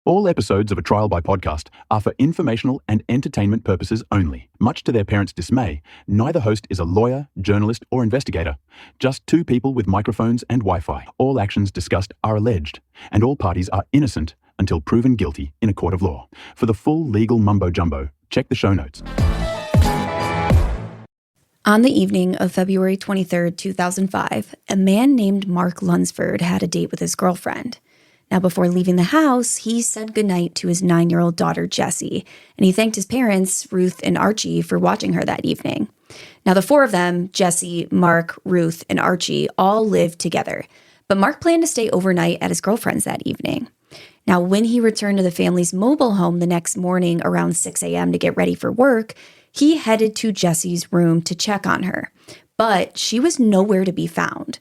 All episodes of A Trial by Podcast are for informational and entertainment purposes only. Much to their parents' dismay, neither host is a lawyer, journalist, or investigator. Just two people with microphones and Wi-Fi. All actions discussed are alleged, and all parties are innocent until proven guilty in a court of law. For the full legal mumbo-jumbo, check the show notes. On the evening of February 23rd, 2005, a man named Mark Lunsford had a date with his girlfriend. Now, before leaving the house, he said goodnight to his 9-year-old daughter, Jessie, and he thanked his parents, Ruth and Archie, for watching her that evening. Now, the four of them, Jessie, Mark, Ruth, and Archie, all lived together, but Mark planned to stay overnight at his girlfriend's that evening. Now, when he returned to the family's mobile home the next morning around 6 a.m. to get ready for work, he headed to Jessie's room to check on her, but she was nowhere to be found.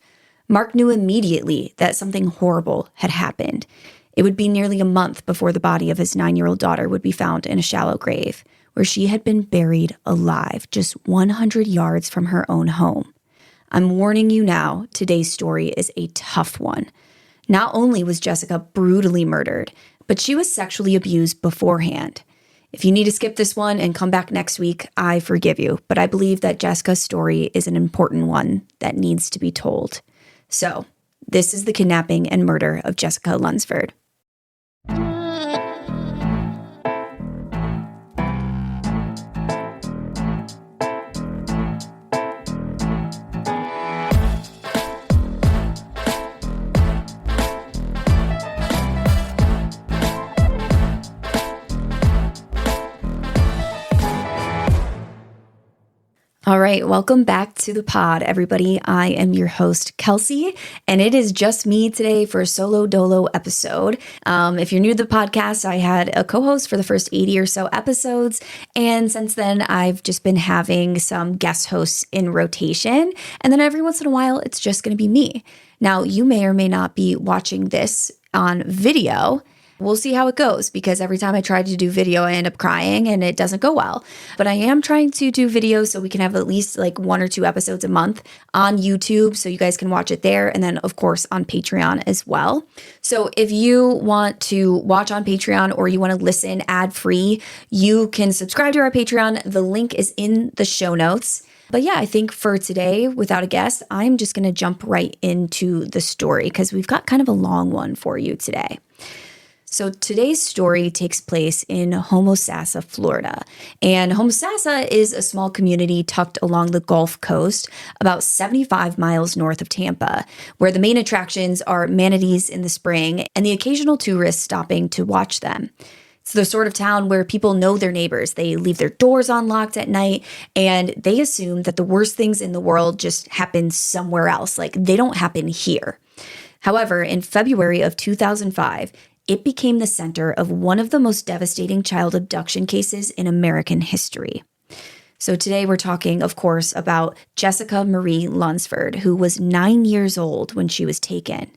Mark knew immediately that something horrible had happened. It would be nearly a month before the body of his 9-year-old daughter would be found in a shallow grave, where she had been buried alive just 100 yards from her own home. I'm warning you now, today's story is a tough one. Not only was Jessica brutally murdered, but she was sexually abused beforehand. If you need to skip this one and come back next week, I forgive you, but I believe that Jessica's story is an important one that needs to be told. So, this is the kidnapping and murder of Jessica Lunsford. All right, welcome back to the pod, everybody. I am your host, Kelsey, and it is just me today for a solo dolo episode. If you're new to the podcast, I had a co-host for the first 80 or so episodes, and since then, I've just been having some guest hosts in rotation, and then every once in a while, it's just going to be me. Now, you may or may not be watching this on video. We'll see how it goes, because every time I try to do video, I end up crying and it doesn't go well. But I am trying to do video so we can have at least like 1 or 2 episodes a month on YouTube so you guys can watch it there. And then, of course, on Patreon as well. So if you want to watch on Patreon or you want to listen ad-free, you can subscribe to our Patreon. The link is in the show notes. But yeah, I think for today, without a guest, I'm just going to jump right into the story because we've got kind of a long one for you today. So today's story takes place in Homosassa, Florida. And Homosassa is a small community tucked along the Gulf Coast, about 75 miles north of Tampa, where the main attractions are manatees in the spring and the occasional tourists stopping to watch them. It's the sort of town where people know their neighbors. They leave their doors unlocked at night, and they assume that the worst things in the world just happen somewhere else, like they don't happen here. However, in February of 2005, it became the center of one of the most devastating child abduction cases in American history. So today we're talking, of course, about Jessica Marie Lunsford, who was 9 years old when she was taken.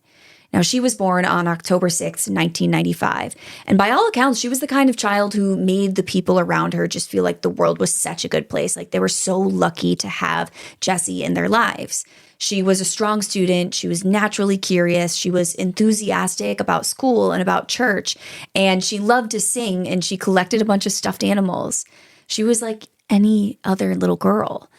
Now, she was born on October 6, 1995, and by all accounts, she was the kind of child who made the people around her just feel like the world was such a good place, like they were so lucky to have Jessie in their lives. She was a strong student, she was naturally curious, she was enthusiastic about school and about church, and she loved to sing, and she collected a bunch of stuffed animals. She was like any other little girl.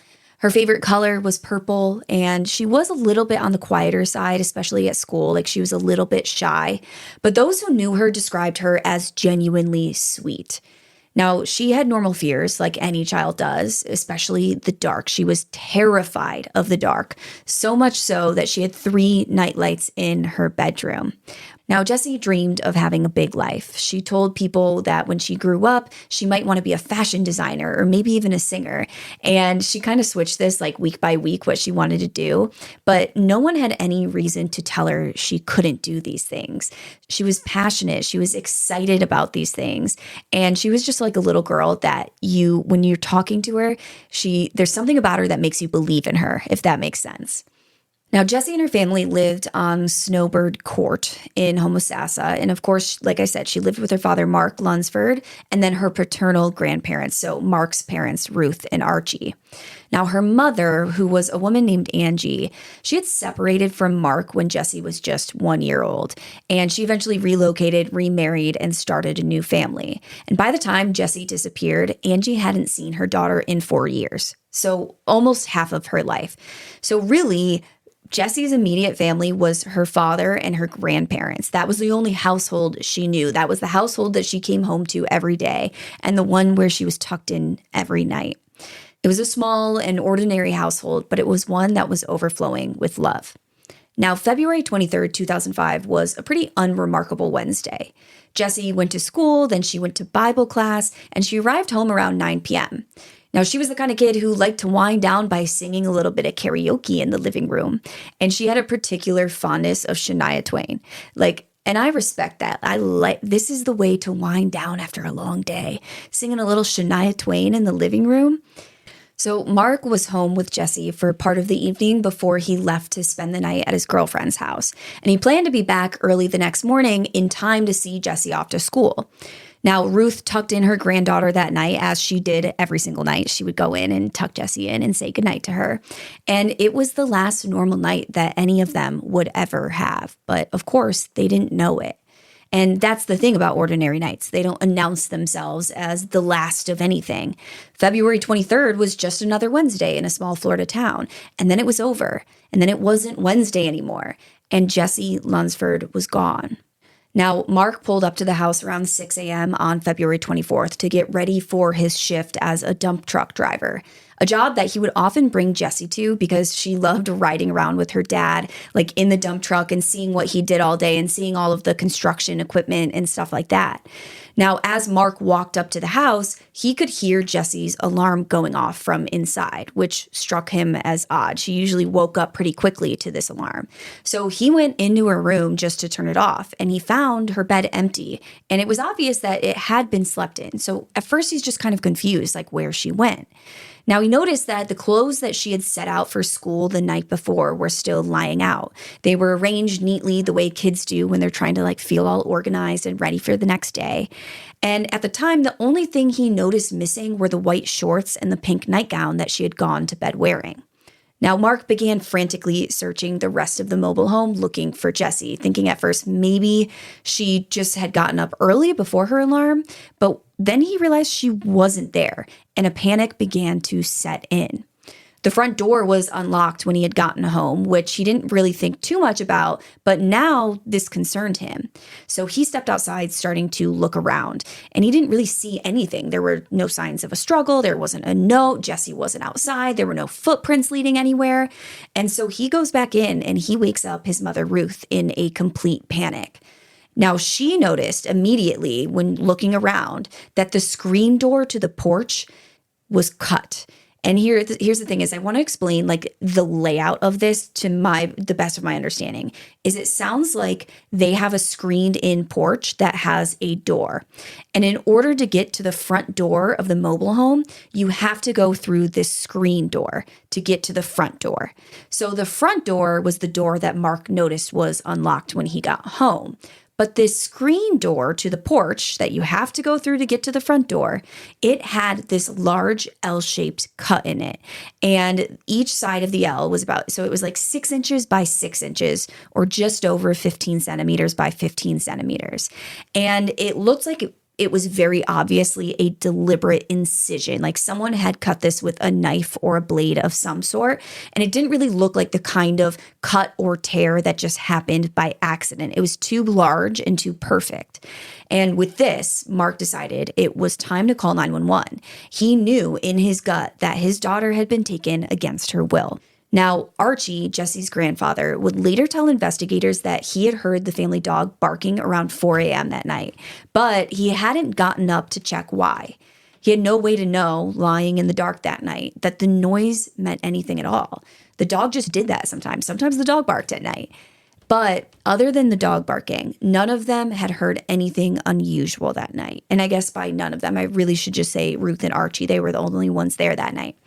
Her favorite color was purple, and she was a little bit on the quieter side, especially at school, like she was a little bit shy. But those who knew her described her as genuinely sweet. Now, she had normal fears like any child does, especially the dark. She was terrified of the dark, so much so that she had 3 nightlights in her bedroom. Now, Jessie dreamed of having a big life. She told people that when she grew up, she might want to be a fashion designer or maybe even a singer. And she kind of switched this like week by week, what she wanted to do. But no one had any reason to tell her she couldn't do these things. She was passionate. She was excited about these things. And she was just like a little girl that when you're talking to her, there's something about her that makes you believe in her, if that makes sense. Now, Jessie and her family lived on Snowbird Court in Homosassa. And of course, like I said, she lived with her father, Mark Lunsford, and then her paternal grandparents, so Mark's parents, Ruth and Archie. Now, her mother, who was a woman named Angie, she had separated from Mark when Jessie was just 1 year old. And she eventually relocated, remarried, and started a new family. And by the time Jessie disappeared, Angie hadn't seen her daughter in 4 years. So almost half of her life. So really, Jessie's immediate family was her father and her grandparents. That was the only household she knew. That was the household that she came home to every day and the one where she was tucked in every night. It was a small and ordinary household, but it was one that was overflowing with love. Now, February 23rd, 2005 was a pretty unremarkable Wednesday. Jessie went to school, then she went to Bible class, and she arrived home around 9 p.m. Now, she was the kind of kid who liked to wind down by singing a little bit of karaoke in the living room, and she had a particular fondness of Shania Twain. And I respect that. This is the way to wind down after a long day, singing a little Shania Twain in the living room. So Mark was home with Jessie for part of the evening before he left to spend the night at his girlfriend's house. And he planned to be back early the next morning in time to see Jessie off to school. Now, Ruth tucked in her granddaughter that night, as she did every single night. She would go in and tuck Jessie in and say goodnight to her. And it was the last normal night that any of them would ever have. But of course, they didn't know it. And that's the thing about ordinary nights. They don't announce themselves as the last of anything. February 23rd was just another Wednesday in a small Florida town. And then it was over. And then it wasn't Wednesday anymore. And Jessie Lunsford was gone. Now, Mark pulled up to the house around 6 a.m. on February 24th to get ready for his shift as a dump truck driver, a job that he would often bring Jessie to because she loved riding around with her dad, like in the dump truck and seeing what he did all day and seeing all of the construction equipment and stuff like that. Now, as Mark walked up to the house, he could hear Jessie's alarm going off from inside, which struck him as odd. She usually woke up pretty quickly to this alarm. So he went into her room just to turn it off, and he found her bed empty. And it was obvious that it had been slept in. So at first he's just kind of confused, like where she went. Now, he noticed that the clothes that she had set out for school the night before were still lying out. They were arranged neatly the way kids do when they're trying to feel all organized and ready for the next day. And at the time, the only thing he noticed missing were the white shorts and the pink nightgown that she had gone to bed wearing. Now, Mark began frantically searching the rest of the mobile home looking for Jessie, thinking at first maybe she just had gotten up early before her alarm, but then he realized she wasn't there, and a panic began to set in. The front door was unlocked when he had gotten home, which he didn't really think too much about, but now this concerned him. So he stepped outside, starting to look around, and he didn't really see anything. There were no signs of a struggle. There wasn't a note. Jessie wasn't outside. There were no footprints leading anywhere. And so he goes back in and he wakes up his mother, Ruth, in a complete panic. Now, she noticed immediately when looking around that the screen door to the porch was cut. And here's the thing is I want to explain the layout of this to the best of my understanding is it sounds like they have a screened in porch that has a door. And in order to get to the front door of the mobile home, you have to go through this screen door to get to the front door. So the front door was the door that Mark noticed was unlocked when he got home. But this screen door to the porch that you have to go through to get to the front door, it had this large L-shaped cut in it. And each side of the L was it was 6 inches by 6 inches, or just over 15 centimeters by 15 centimeters. And it looked like it was very obviously a deliberate incision. Like someone had cut this with a knife or a blade of some sort. And it didn't really look like the kind of cut or tear that just happened by accident. It was too large and too perfect. And with this, Mark decided it was time to call 911. He knew in his gut that his daughter had been taken against her will. Now, Archie, Jessie's grandfather, would later tell investigators that he had heard the family dog barking around 4 a.m. that night, but he hadn't gotten up to check why. He had no way to know, lying in the dark that night, that the noise meant anything at all. The dog just did that sometimes. Sometimes the dog barked at night. But other than the dog barking, none of them had heard anything unusual that night. And I guess by none of them, I really should just say Ruth and Archie. They were the only ones there that night.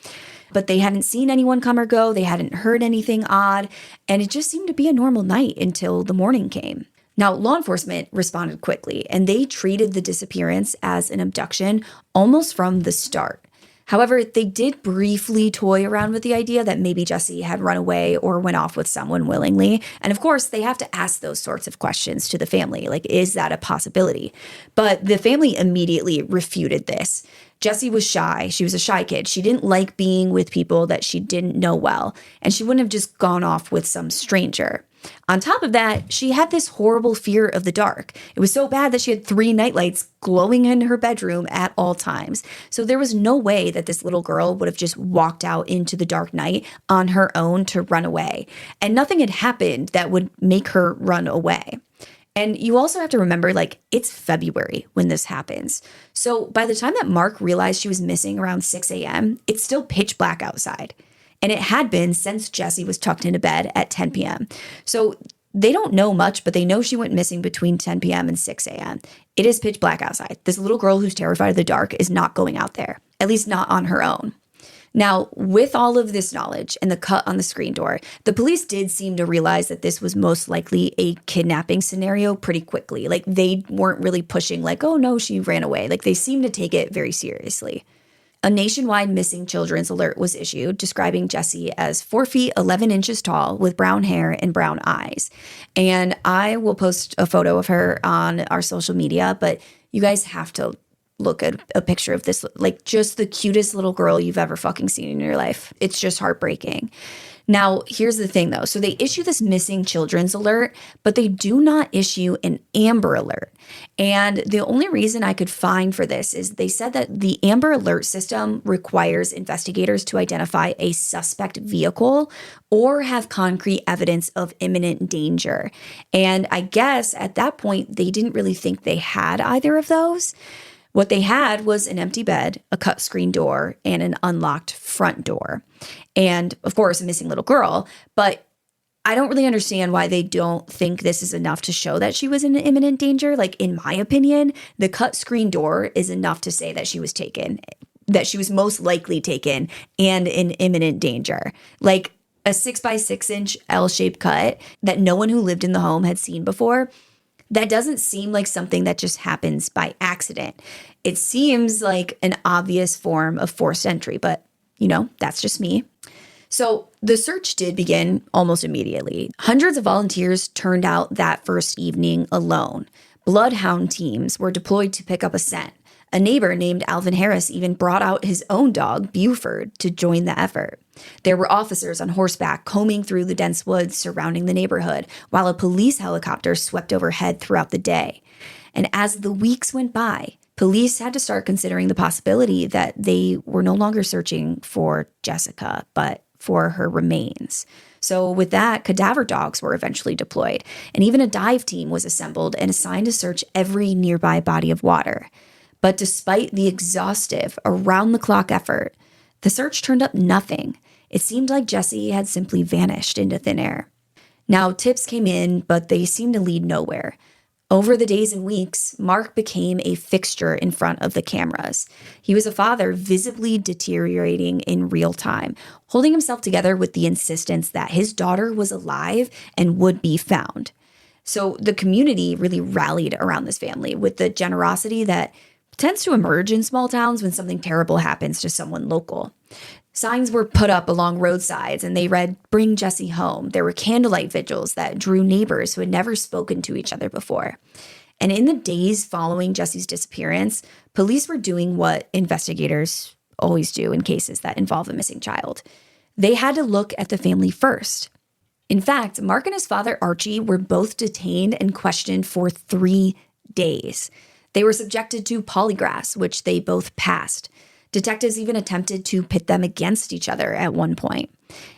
but they hadn't seen anyone come or go. They hadn't heard anything odd, and it just seemed to be a normal night until the morning came. Now, law enforcement responded quickly, and they treated the disappearance as an abduction almost from the start. However, they did briefly toy around with the idea that maybe Jessie had run away or went off with someone willingly. And of course, they have to ask those sorts of questions to the family. Like, is that a possibility? But the family immediately refuted this. Jessie was shy. She was a shy kid. She didn't like being with people that she didn't know well, and she wouldn't have just gone off with some stranger. On top of that, she had this horrible fear of the dark. It was so bad that she had 3 nightlights glowing in her bedroom at all times. So there was no way that this little girl would have just walked out into the dark night on her own to run away. And nothing had happened that would make her run away. And you also have to remember, like, it's February when this happens. So by the time that Mark realized she was missing around 6 a.m., it's still pitch black outside. And it had been since Jessie was tucked into bed at 10 p.m. So they don't know much, but they know she went missing between 10 p.m. and 6 a.m. It is pitch black outside. This little girl who's terrified of the dark is not going out there, at least not on her own. Now, with all of this knowledge and the cut on the screen door, the police did seem to realize that this was most likely a kidnapping scenario pretty quickly. Like, they weren't really pushing like, oh no, she ran away. Like, they seemed to take it very seriously. A nationwide missing children's alert was issued describing Jessie as 4 feet 11 inches tall with brown hair and brown eyes. And I will post a photo of her on our social media, but you guys have to look at a picture of this, like, just the cutest little girl you've ever fucking seen in your life. It's just heartbreaking. Now, here's the thing though. So they issue this missing children's alert, but they do not issue an Amber Alert. And the only reason I could find for this is they said that the Amber Alert system requires investigators to identify a suspect vehicle or have concrete evidence of imminent danger. And I guess at that point, they didn't really think they had either of those. What they had was an empty bed, a cut screen door, and an unlocked front door. And of course, a missing little girl. But I don't really understand why they don't think this is enough to show that she was in imminent danger. Like, in my opinion, the cut screen door is enough to say that she was taken, that she was most likely taken and in imminent danger. Like, a 6x6 inch L-shaped cut that no one who lived in the home had seen before. That doesn't seem like something that just happens by accident. It seems like an obvious form of forced entry, but, you know, that's just me. So the search did begin almost immediately. Hundreds of volunteers turned out that first evening alone. Bloodhound teams were deployed to pick up a scent. A neighbor named Alvin Harris even brought out his own dog, Buford, to join the effort. There were officers on horseback combing through the dense woods surrounding the neighborhood, while a police helicopter swept overhead throughout the day. And as the weeks went by, police had to start considering the possibility that they were no longer searching for Jessica, but for her remains. So with that, cadaver dogs were eventually deployed, and even a dive team was assembled and assigned to search every nearby body of water. But despite the exhaustive, around-the-clock effort, the search turned up nothing. It seemed like Jessie had simply vanished into thin air. Now, tips came in, but they seemed to lead nowhere. Over the days and weeks, Mark became a fixture in front of the cameras. He was a father visibly deteriorating in real time, holding himself together with the insistence that his daughter was alive and would be found. So the community really rallied around this family with the generosity that tends to emerge in small towns when something terrible happens to someone local. Signs were put up along roadsides and they read, "Bring Jessie home." There were candlelight vigils that drew neighbors who had never spoken to each other before. And in the days following Jessie's disappearance, police were doing what investigators always do in cases that involve a missing child. They had to look at the family first. In fact, Mark and his father, Archie, were both detained and questioned for 3 days. They were subjected to polygraphs, which they both passed. Detectives even attempted to pit them against each other at one point.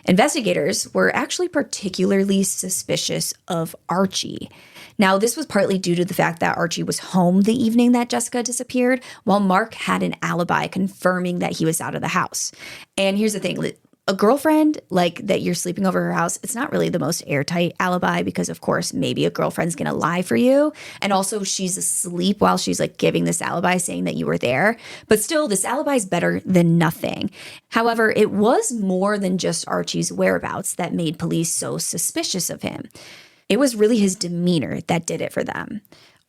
Investigators were actually particularly suspicious of Archie. Now, this was partly due to the fact that Archie was home the evening that Jessica disappeared, while Mark had an alibi confirming that he was out of the house. And here's the thing, a girlfriend, like that you're sleeping over her house, it's not really the most airtight alibi because, of course, maybe a girlfriend's going to lie for you. And also, she's asleep while she's like giving this alibi saying that you were there. But still, this alibi is better than nothing. However, it was more than just Archie's whereabouts that made police so suspicious of him. It was really his demeanor that did it for them.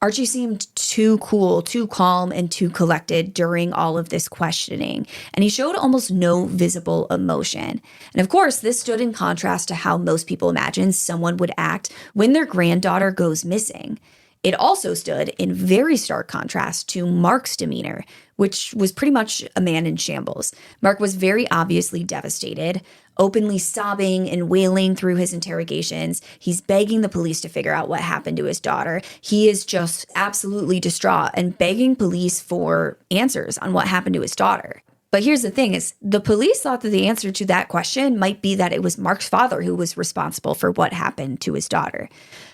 Archie seemed too cool, too calm, and too collected during all of this questioning, and he showed almost no visible emotion. And of course, this stood in contrast to how most people imagine someone would act when their granddaughter goes missing. It also stood in very stark contrast to Mark's demeanor, which was pretty much a man in shambles. Mark was very obviously devastated, openly sobbing and wailing through his interrogations. He's begging the police to figure out what happened to his daughter. He is just absolutely distraught and begging police for answers on what happened to his daughter. But here's the thing is the police thought that the answer to that question might be that it was Mark's father who was responsible for what happened to his daughter.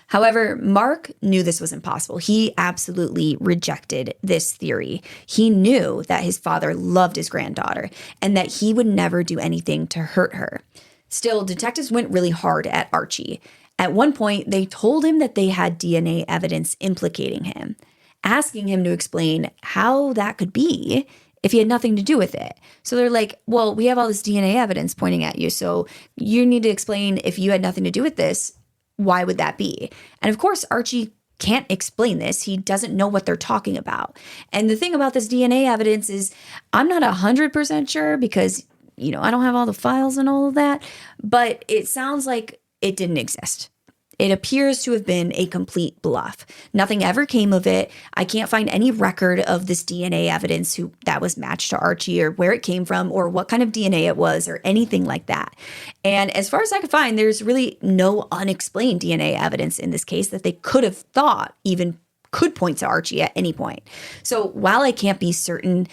However, Mark knew this was impossible. He absolutely rejected this theory. He knew that his father loved his granddaughter and that he would never do anything to hurt her. Still, detectives went really hard at Archie. At one point, they told him that they had DNA evidence implicating him, asking him to explain how that could be if he had nothing to do with it. So they're like, well, we have all this DNA evidence pointing at you, so you need to explain if you had nothing to do with this, why would that be? And of course, Archie can't explain this. He doesn't know what they're talking about. And the thing about this DNA evidence is I'm not 100% sure because, I don't have all the files and all of that, but it sounds like it didn't exist. It appears to have been a complete bluff. Nothing ever came of it. I can't find any record of this DNA evidence that was matched to Archie or where it came from or what kind of DNA it was or anything like that. And as far as I could find, there's really no unexplained DNA evidence in this case that they could have thought even could point to Archie at any point. So while I can't be certain,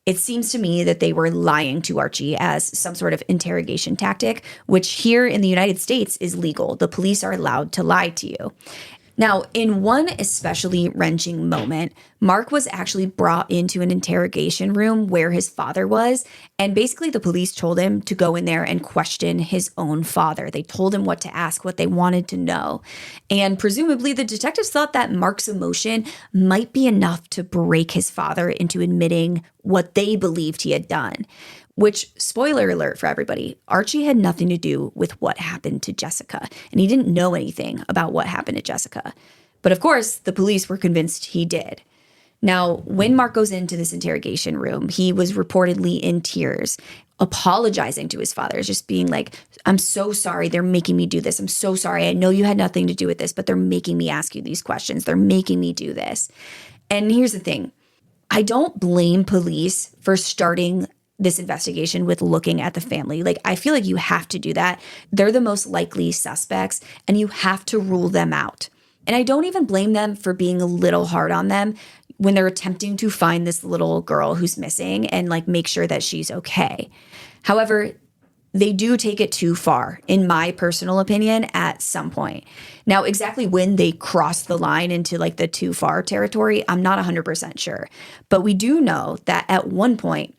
it seems to me that they were lying to Archie as some sort of interrogation tactic, which here in the United States is legal. The police are allowed to lie to you. Now, in one especially wrenching moment, Mark was actually brought into an interrogation room where his father was, and basically the police told him to go in there and question his own father. They told him what to ask, what they wanted to know. And presumably the detectives thought that Mark's emotion might be enough to break his father into admitting what they believed he had done. Which, spoiler alert for everybody, Archie had nothing to do with what happened to Jessica, and he didn't know anything about what happened to Jessica. But of course, the police were convinced he did. Now, when Mark goes into this interrogation room, he was reportedly in tears, apologizing to his father, just being like, I'm so sorry they're making me do this. I'm so sorry. I know you had nothing to do with this, but they're making me ask you these questions. They're making me do this. And here's the thing. I don't blame police for starting this investigation with looking at the family. Like, I feel like you have to do that. They're the most likely suspects, and you have to rule them out. And I don't even blame them for being a little hard on them when they're attempting to find this little girl who's missing and like make sure that she's okay. However, they do take it too far, in my personal opinion, at some point. Now, exactly when they cross the line into like the too far territory, I'm not 100% sure. But we do know that at one point,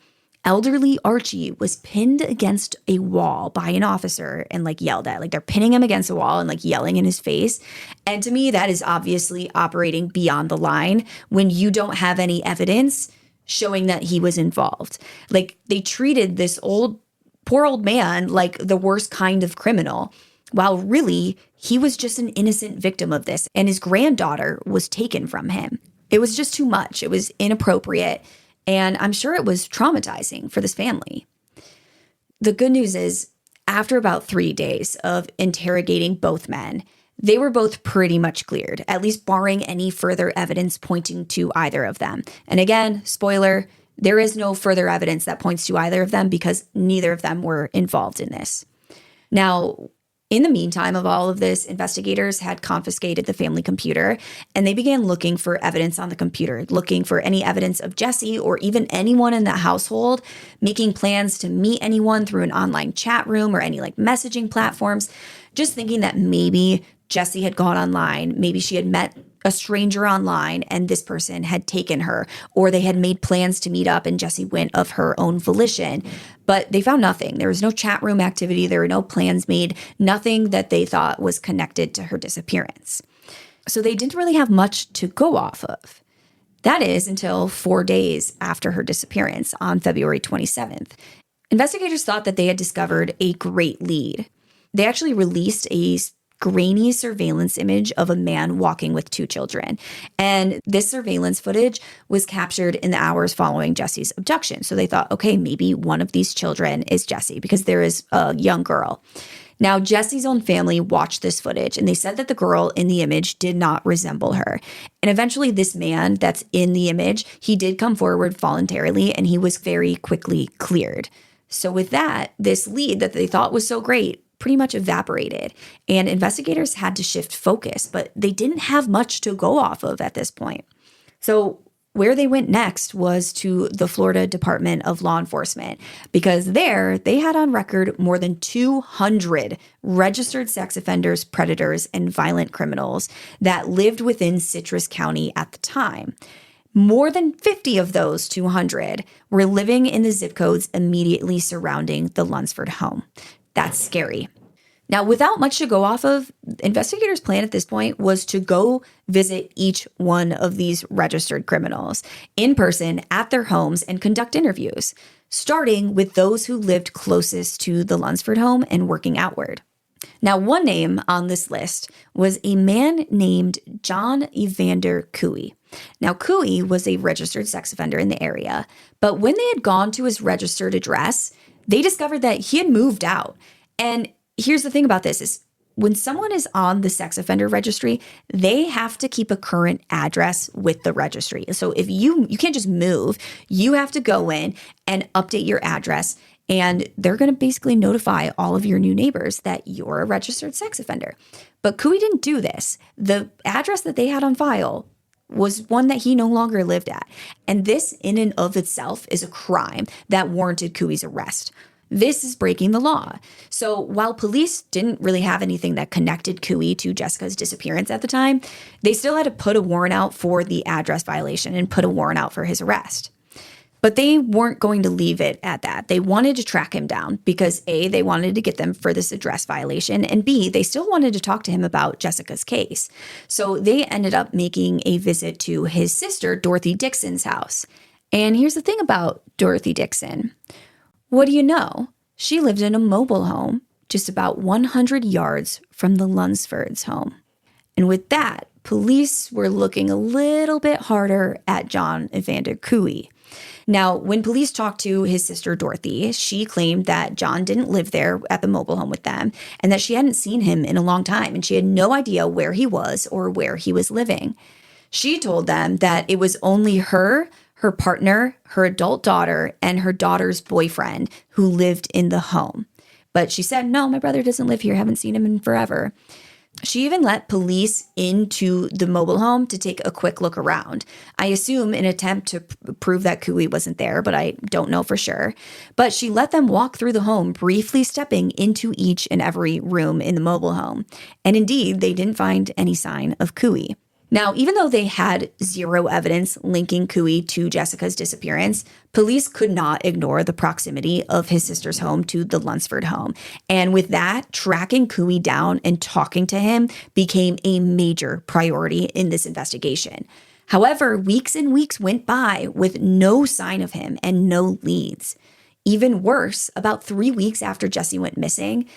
elderly Archie was pinned against a wall by an officer and like yelled at. Like they're pinning him against a wall and like yelling in his face. And to me, that is obviously operating beyond the line when you don't have any evidence showing that he was involved. Like they treated this poor old man like the worst kind of criminal, while really he was just an innocent victim of this and his granddaughter was taken from him. It was just too much. It was inappropriate. And I'm sure it was traumatizing for this family. The good news is, after about 3 days of interrogating both men, they were both pretty much cleared, at least barring any further evidence pointing to either of them. And again, spoiler, there is no further evidence that points to either of them because neither of them were involved in this. Now, in the meantime of all of this, investigators had confiscated the family computer, and they began looking for evidence on the computer, looking for any evidence of Jessie or even anyone in the household, making plans to meet anyone through an online chat room or any like messaging platforms, just thinking that maybe Jessie had gone online, maybe she had met a stranger online and this person had taken her, or they had made plans to meet up and Jessie went of her own volition. But they found nothing. There was no chat room activity. There were no plans made, nothing that they thought was connected to her disappearance. So they didn't really have much to go off of. That is until 4 days after her disappearance on February 27th. Investigators thought that they had discovered a great lead. They actually released a grainy surveillance image of a man walking with 2 children. And this surveillance footage was captured in the hours following Jessie's abduction. So they thought, okay, maybe one of these children is Jessie because there is a young girl. Now, Jessie's own family watched this footage and they said that the girl in the image did not resemble her. And eventually this man that's in the image, he did come forward voluntarily and he was very quickly cleared. So with that, this lead that they thought was so great pretty much evaporated and investigators had to shift focus, but they didn't have much to go off of at this point. So where they went next was to the Florida Department of Law Enforcement, because there they had on record more than 200 registered sex offenders, predators, and violent criminals that lived within Citrus County at the time. More than 50 of those 200 were living in the zip codes immediately surrounding the Lunsford home. That's scary. Now, without much to go off of, investigators' plan at this point was to go visit each one of these registered criminals in person at their homes and conduct interviews, starting with those who lived closest to the Lunsford home and working outward. Now, one name on this list was a man named John Evander Cooey. Now, Cooey was a registered sex offender in the area, but when they had gone to his registered address, they discovered that he had moved out. And here's the thing about this is when someone is on the sex offender registry, they have to keep a current address with the registry. So if you can't just move, you have to go in and update your address. And they're going to basically notify all of your new neighbors that you're a registered sex offender. But Cooey didn't do this. The address that they had on file was one that he no longer lived at. And this in and of itself is a crime that warranted Cooey's arrest. This is breaking the law. So while police didn't really have anything that connected Cooey to Jessica's disappearance at the time, they still had to put a warrant out for the address violation and put a warrant out for his arrest. But they weren't going to leave it at that. They wanted to track him down because A, they wanted to get them for this address violation, and B, they still wanted to talk to him about Jessica's case. So they ended up making a visit to his sister, Dorothy Dixon's house. And here's the thing about Dorothy Dixon. What do you know? She lived in a mobile home just about 100 yards from the Lunsfords' home. And with that, police were looking a little bit harder at John Evander Cooey. Now, when police talked to his sister Dorothy, she claimed that John didn't live there at the mobile home with them and that she hadn't seen him in a long time and she had no idea where he was or where he was living. She told them that it was only her partner, her adult daughter, and her daughter's boyfriend who lived in the home. But she said, no, my brother doesn't live here. Haven't seen him in forever. She even let police into the mobile home to take a quick look around. I assume in an attempt to prove that Cooey wasn't there, but I don't know for sure. But she let them walk through the home, briefly stepping into each and every room in the mobile home. And indeed, they didn't find any sign of Cooey. Now, even though they had zero evidence linking Cooey to Jessica's disappearance, police could not ignore the proximity of his sister's home to the Lunsford home. And with that, tracking Cooey down and talking to him became a major priority in this investigation. However, weeks and weeks went by with no sign of him and no leads. Even worse, about 3 weeks after Jessie went missing,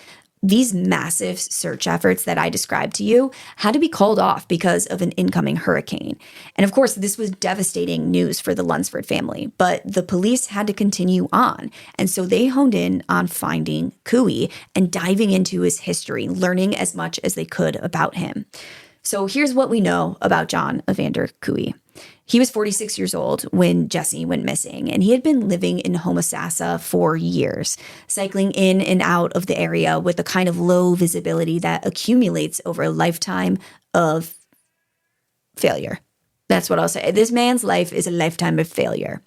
these massive search efforts that I described to you had to be called off because of an incoming hurricane. And of course, this was devastating news for the Lunsford family, but the police had to continue on. And so they honed in on finding Cooey and diving into his history, learning as much as they could about him. So here's what we know about John Evander Cooey. He was 46 years old when Jessie went missing, and he had been living in Homosassa for years, cycling in and out of the area with a kind of low visibility that accumulates over a lifetime of failure. That's what I'll say. This man's life is a lifetime of failure.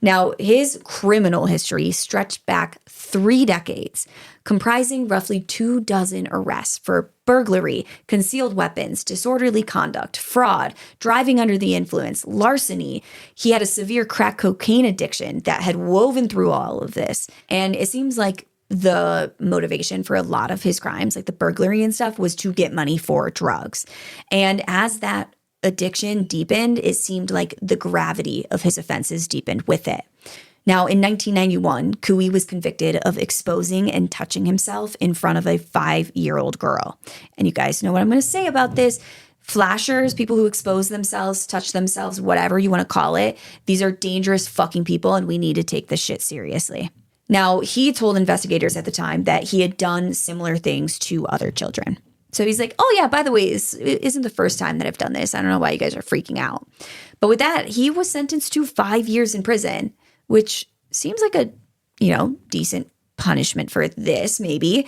Now, his criminal history stretched back 3 decades, comprising roughly 24 arrests for burglary, concealed weapons, disorderly conduct, fraud, driving under the influence, larceny. He had a severe crack cocaine addiction that had woven through all of this. And it seems like the motivation for a lot of his crimes, like the burglary and stuff, was to get money for drugs. And as that addiction deepened, it seemed like the gravity of his offenses deepened with it. Now, in 1991, Cooey was convicted of exposing and touching himself in front of a 5-year-old girl. And you guys know what I'm going to say about this. Flashers, people who expose themselves, touch themselves, whatever you want to call it, these are dangerous fucking people, and we need to take this shit seriously. Now, he told investigators at the time that he had done similar things to other children. So he's like, oh yeah, by the way, this isn't the first time that I've done this. I don't know why you guys are freaking out. But with that, he was sentenced to 5 years in prison, which seems like a, decent punishment for this, maybe,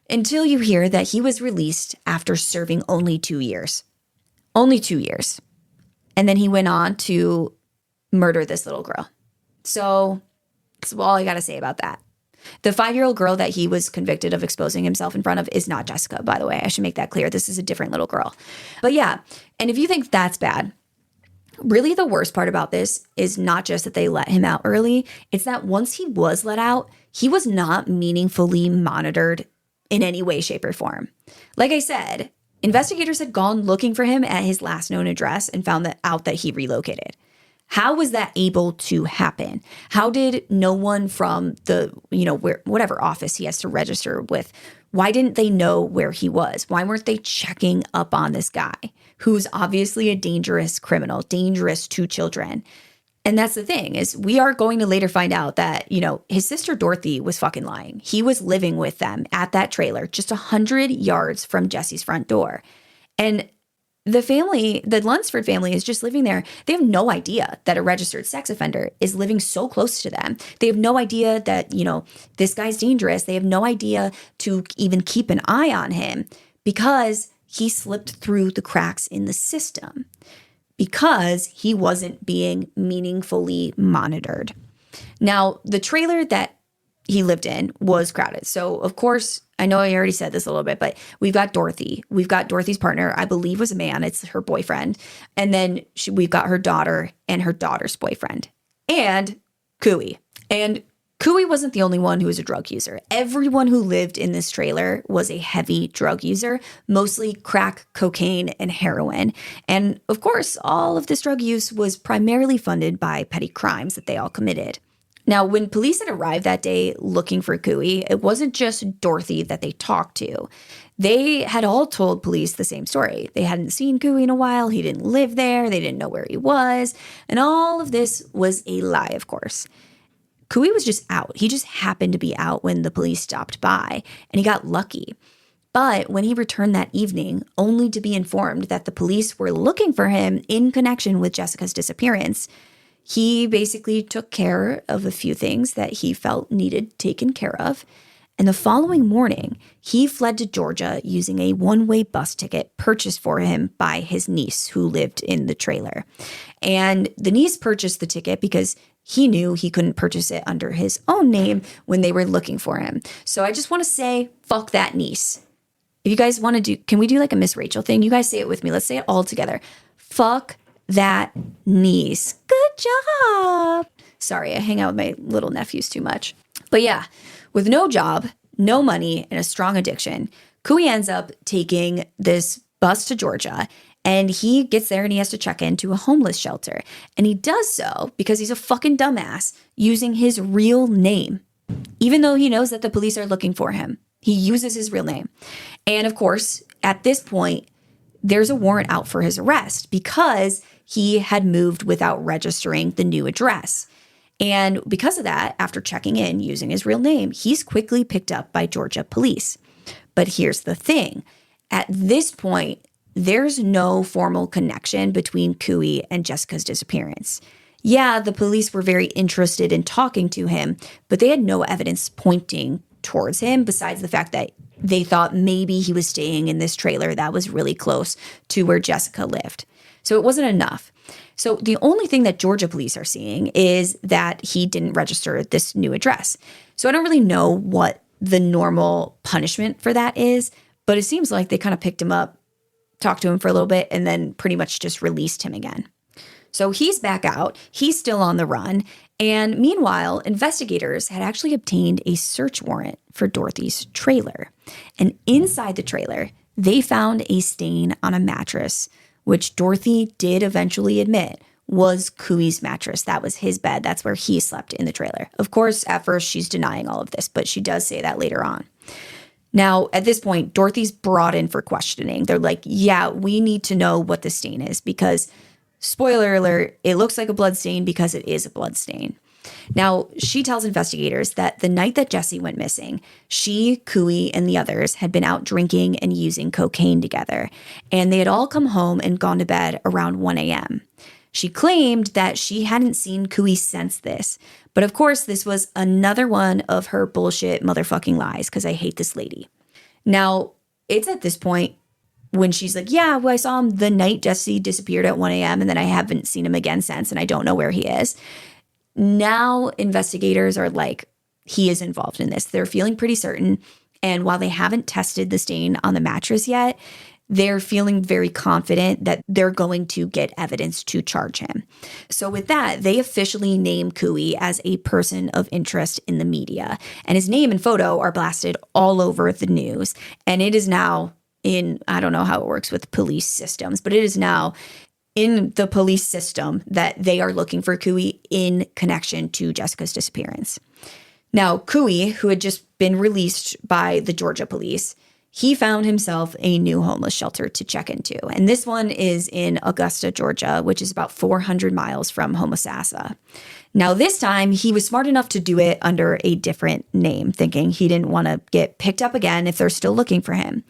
until you hear that he was released after serving only 2 years. Only 2 years. And then he went on to murder this little girl. So that's all I got to say about that. The 5-year-old girl that he was convicted of exposing himself in front of is not Jessica, by the way. I should make that clear. This is a different little girl. But yeah, and if you think that's bad, really the worst part about this is not just that they let him out early. It's that once he was let out, he was not meaningfully monitored in any way, shape, or form. Like I said, investigators had gone looking for him at his last known address and found out that he relocated. How was that able to happen? How did no one from the, whatever office he has to register with, why didn't they know where he was? Why weren't they checking up on this guy who's obviously a dangerous criminal, dangerous to children? And that's the thing is we are going to later find out that, his sister Dorothy was fucking lying. He was living with them at that trailer just 100 yards from Jessie's front door. And the Lunsford family is just living there. They have no idea that a registered sex offender is living so close to them. They have no idea that, this guy's dangerous. They have no idea to even keep an eye on him because he slipped through the cracks in the system because he wasn't being meaningfully monitored. Now, the trailer that he lived in was crowded. So, of course, I know I already said this a little bit, but we've got Dorothy. We've got Dorothy's partner, I believe was a man. It's her boyfriend. And then we've got her daughter and her daughter's boyfriend. And Cooey. And Cooey wasn't the only one who was a drug user. Everyone who lived in this trailer was a heavy drug user, mostly crack, cocaine, and heroin. And of course, all of this drug use was primarily funded by petty crimes that they all committed. Now, when police had arrived that day looking for Cooey, it wasn't just Dorothy that they talked to. They had all told police the same story. They hadn't seen Cooey in a while. He didn't live there. They didn't know where he was. And all of this was a lie, of course. Cooey was just out. He just happened to be out when the police stopped by, and he got lucky. But when he returned that evening, only to be informed that the police were looking for him in connection with Jessica's disappearance, he basically took care of a few things that he felt needed taken care of. And the following morning, he fled to Georgia using a one-way bus ticket purchased for him by his niece who lived in the trailer. And the niece purchased the ticket because he knew he couldn't purchase it under his own name when they were looking for him. So I just want to say, fuck that niece. If you guys want to can we do like a Miss Rachel thing? You guys say it with me. Let's say it all together. Fuck that niece. Good job. Sorry, I hang out with my little nephews too much. But yeah, with no job, no money, and a strong addiction, Cooey ends up taking this bus to Georgia, and he gets there and he has to check into a homeless shelter. And he does so because he's a fucking dumbass using his real name. Even though he knows that the police are looking for him, he uses his real name. And of course, at this point, there's a warrant out for his arrest because he had moved without registering the new address. And because of that, after checking in using his real name, he's quickly picked up by Georgia police. But here's the thing. At this point, there's no formal connection between Cooey and Jessica's disappearance. Yeah, the police were very interested in talking to him, but they had no evidence pointing towards him besides the fact that they thought maybe he was staying in this trailer that was really close to where Jessica lived. So it wasn't enough. So the only thing that Georgia police are seeing is that he didn't register this new address. So I don't really know what the normal punishment for that is, but it seems like they kind of picked him up, talked to him for a little bit, and then pretty much just released him again. So he's back out. He's still on the run. And meanwhile, investigators had actually obtained a search warrant for Dorothy's trailer. And inside the trailer, they found a stain on a mattress, which Dorothy did eventually admit was Cooey's mattress. That was his bed. That's where he slept in the trailer. Of course, at first, she's denying all of this, but she does say that later on. Now, at this point, Dorothy's brought in for questioning. They're like, yeah, we need to know what the stain is because, spoiler alert, it looks like a blood stain because it is a blood stain. Now, she tells investigators that the night that Jessie went missing, she, Cooey, and the others had been out drinking and using cocaine together, and they had all come home and gone to bed around 1 a.m. She claimed that she hadn't seen Cooey since this, but of course, this was another one of her bullshit motherfucking lies because I hate this lady. Now, it's at this point when she's like, yeah, well, I saw him the night Jessie disappeared at 1 a.m. and then I haven't seen him again since and I don't know where he is. Now investigators are like, he is involved in this. They're feeling pretty certain. And while they haven't tested the stain on the mattress yet, they're feeling very confident that they're going to get evidence to charge him. So with that, they officially name Cooey as a person of interest in the media. And his name and photo are blasted all over the news. And it is now I don't know how it works with police systems, but it is now in the police system that they are looking for Cooey in connection to Jessica's disappearance. Now, Cooey, who had just been released by the Georgia police, he found himself a new homeless shelter to check into. And this one is in Augusta, Georgia, which is about 400 miles from Homosassa. Now, this time, he was smart enough to do it under a different name, thinking he didn't want to get picked up again if they're still looking for him.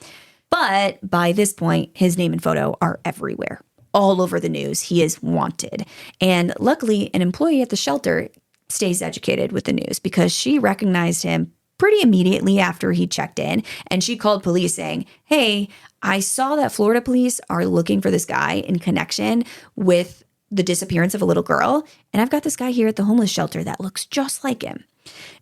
But by this point, his name and photo are everywhere. All over the news. He is wanted. And luckily, an employee at the shelter stays educated with the news because she recognized him pretty immediately after he checked in. And she called police saying, hey, I saw that Florida police are looking for this guy in connection with the disappearance of a little girl. And I've got this guy here at the homeless shelter that looks just like him.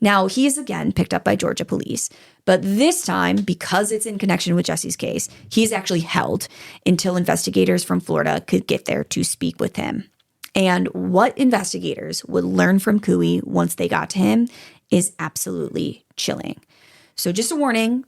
Now, he is again picked up by Georgia police, but this time, because it's in connection with Jessie's case, he's actually held until investigators from Florida could get there to speak with him. And what investigators would learn from Cooey once they got to him is absolutely chilling. So just a warning,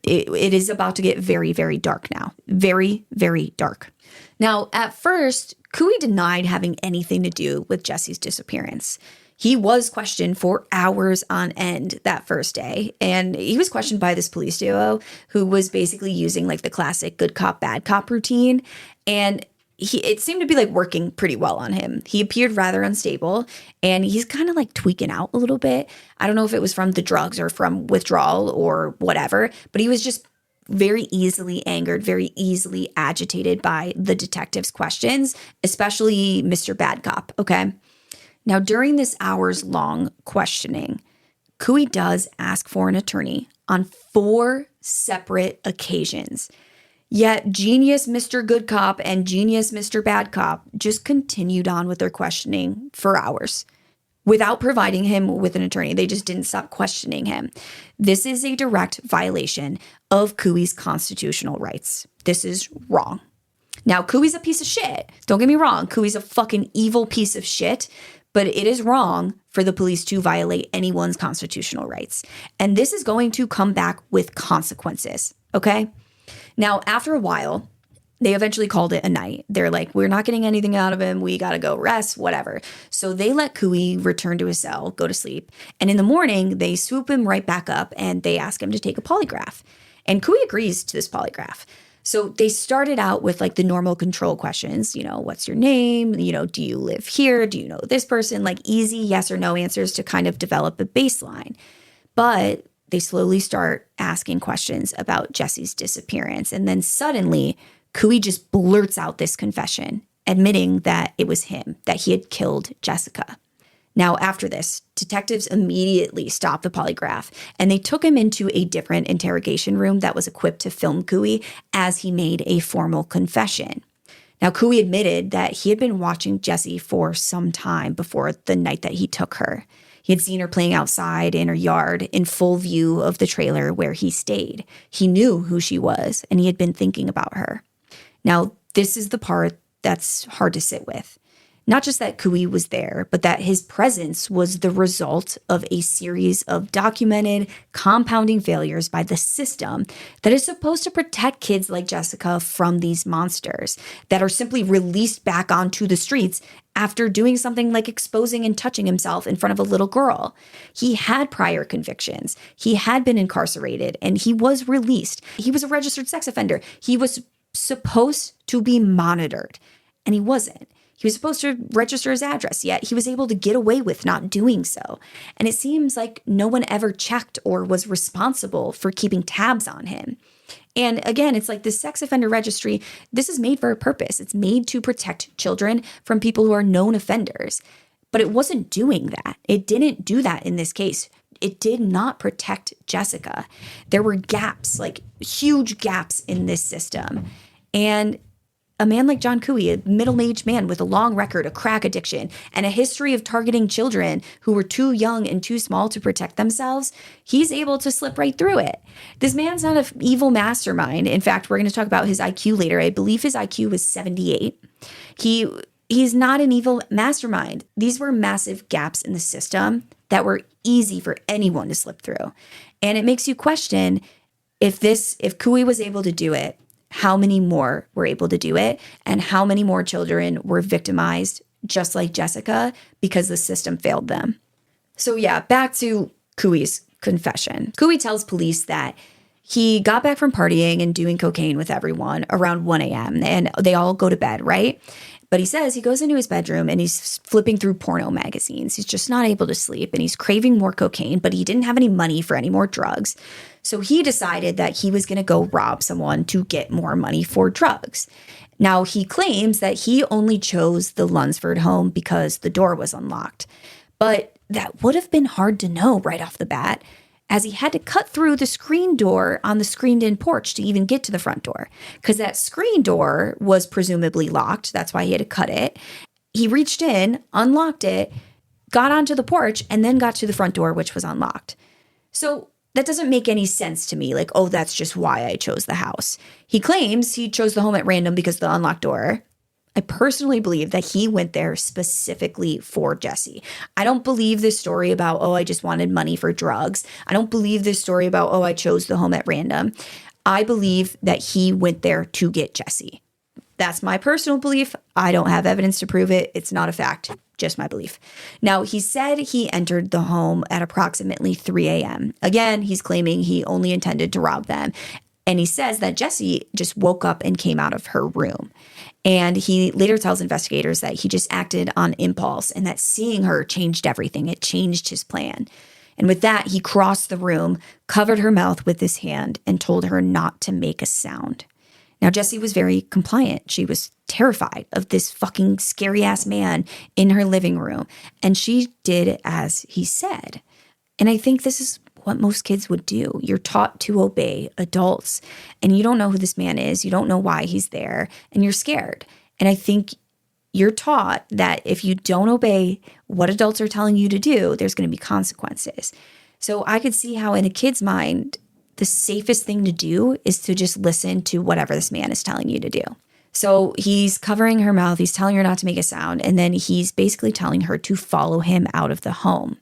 it is about to get very, very dark now. Very, very dark. Now, at first, Cooey denied having anything to do with Jessie's disappearance. He was questioned for hours on end that first day. And he was questioned by this police duo who was basically using like the classic good cop, bad cop routine. And it seemed to be like working pretty well on him. He appeared rather unstable and he's kind of like tweaking out a little bit. I don't know if it was from the drugs or from withdrawal or whatever, but he was just very easily angered, very easily agitated by the detective's questions, especially Mr. Bad Cop, okay? Now, during this hours-long questioning, Cooey does ask for an attorney on 4 separate occasions. Yet genius Mr. Good Cop and genius Mr. Bad Cop just continued on with their questioning for hours without providing him with an attorney. They just didn't stop questioning him. This is a direct violation of Cooey's constitutional rights. This is wrong. Now, Cooey's a piece of shit. Don't get me wrong. Cooey's a fucking evil piece of shit. But it is wrong for the police to violate anyone's constitutional rights. And this is going to come back with consequences, okay? Now, after a while, they eventually called it a night. They're like, we're not getting anything out of him. We got to go rest, whatever. So they let Cooey return to his cell, go to sleep. And in the morning, they swoop him right back up and they ask him to take a polygraph. And Cooey agrees to this polygraph. So they started out with like the normal control questions, what's your name? Do you live here? Do you know this person? Like easy yes or no answers to kind of develop a baseline. But they slowly start asking questions about Jessie's disappearance. And then suddenly Cooey just blurts out this confession, admitting that it was him, that he had killed Jessica. Now, after this, detectives immediately stopped the polygraph and they took him into a different interrogation room that was equipped to film Cooey as he made a formal confession. Now, Cooey admitted that he had been watching Jessie for some time before the night that he took her. He had seen her playing outside in her yard in full view of the trailer where he stayed. He knew who she was, and he had been thinking about her. Now, this is the part that's hard to sit with. Not just that Cooey was there, but that his presence was the result of a series of documented, compounding failures by the system that is supposed to protect kids like Jessica from these monsters that are simply released back onto the streets after doing something like exposing and touching himself in front of a little girl. He had prior convictions. He had been incarcerated, and he was released. He was a registered sex offender. He was supposed to be monitored, and he wasn't. He was supposed to register his address, yet he was able to get away with not doing so. And it seems like no one ever checked or was responsible for keeping tabs on him. And again, it's like the sex offender registry, this is made for a purpose. It's made to protect children from people who are known offenders. But it wasn't doing that. It didn't do that in this case. It did not protect Jessica. There were gaps, like huge gaps in this system. And a man like John Cooey, a middle-aged man with a long record, a crack addiction, and a history of targeting children who were too young and too small to protect themselves, he's able to slip right through it. This man's not an evil mastermind. In fact, we're going to talk about his IQ later. I believe his IQ was 78. He's not an evil mastermind. These were massive gaps in the system that were easy for anyone to slip through. And it makes you question if Cooey was able to do it, how many more were able to do it, and how many more children were victimized just like Jessica because the system failed them. So yeah, back to Cooey's confession. Cooey tells police that he got back from partying and doing cocaine with everyone around 1 a.m. and they all go to bed, right? But he says he goes into his bedroom and he's flipping through porno magazines. He's just not able to sleep and he's craving more cocaine, but he didn't have any money for any more drugs. So he decided that he was going to go rob someone to get more money for drugs. Now, he claims that he only chose the Lunsford home because the door was unlocked. But that would have been hard to know right off the bat, as he had to cut through the screen door on the screened-in porch to even get to the front door, because that screen door was presumably locked. That's why he had to cut it. He reached in, unlocked it, got onto the porch, and then got to the front door, which was unlocked. So that doesn't make any sense to me. Like, oh, that's just why I chose the house. He claims he chose the home at random because of the unlocked door. I personally believe that he went there specifically for Jessie. I don't believe this story about, oh, I just wanted money for drugs. I don't believe this story about, oh, I chose the home at random. I believe that he went there to get Jessie. That's my personal belief. I don't have evidence to prove it. It's not a fact, just my belief. Now, he said he entered the home at approximately 3 a.m. Again, he's claiming he only intended to rob them. And he says that Jessie just woke up and came out of her room. And he later tells investigators that he just acted on impulse and that seeing her changed everything. It changed his plan. And with that, he crossed the room, covered her mouth with his hand, and told her not to make a sound. Now, Jessie was very compliant. She was terrified of this fucking scary-ass man in her living room. And she did as he said. And I think this is what most kids would do. You're taught to obey adults, and you don't know who this man is. You don't know why he's there, and you're scared. And I think you're taught that if you don't obey what adults are telling you to do, there's going to be consequences. So I could see how in a kid's mind, the safest thing to do is to just listen to whatever this man is telling you to do. So he's covering her mouth. He's telling her not to make a sound. And then he's basically telling her to follow him out of the home.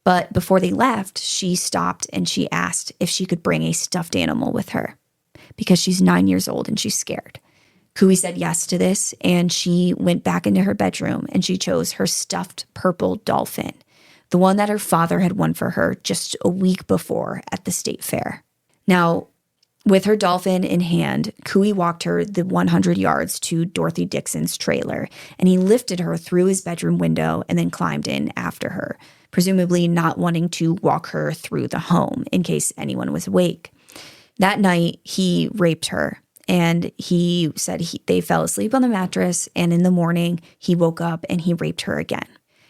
But before they left, she stopped and she asked if she could bring a stuffed animal with her because she's 9 years old and she's scared. Cooey said yes to this, and she went back into her bedroom and she chose her stuffed purple dolphin, the one that her father had won for her just a week before at the state fair. Now, with her dolphin in hand, Cooey walked her the 100 yards to Dorothy Dixon's trailer, and he lifted her through his bedroom window and then climbed in after her, presumably not wanting to walk her through the home in case anyone was awake. That night, he raped her, and he said they fell asleep on the mattress, and in the morning, he woke up and he raped her again.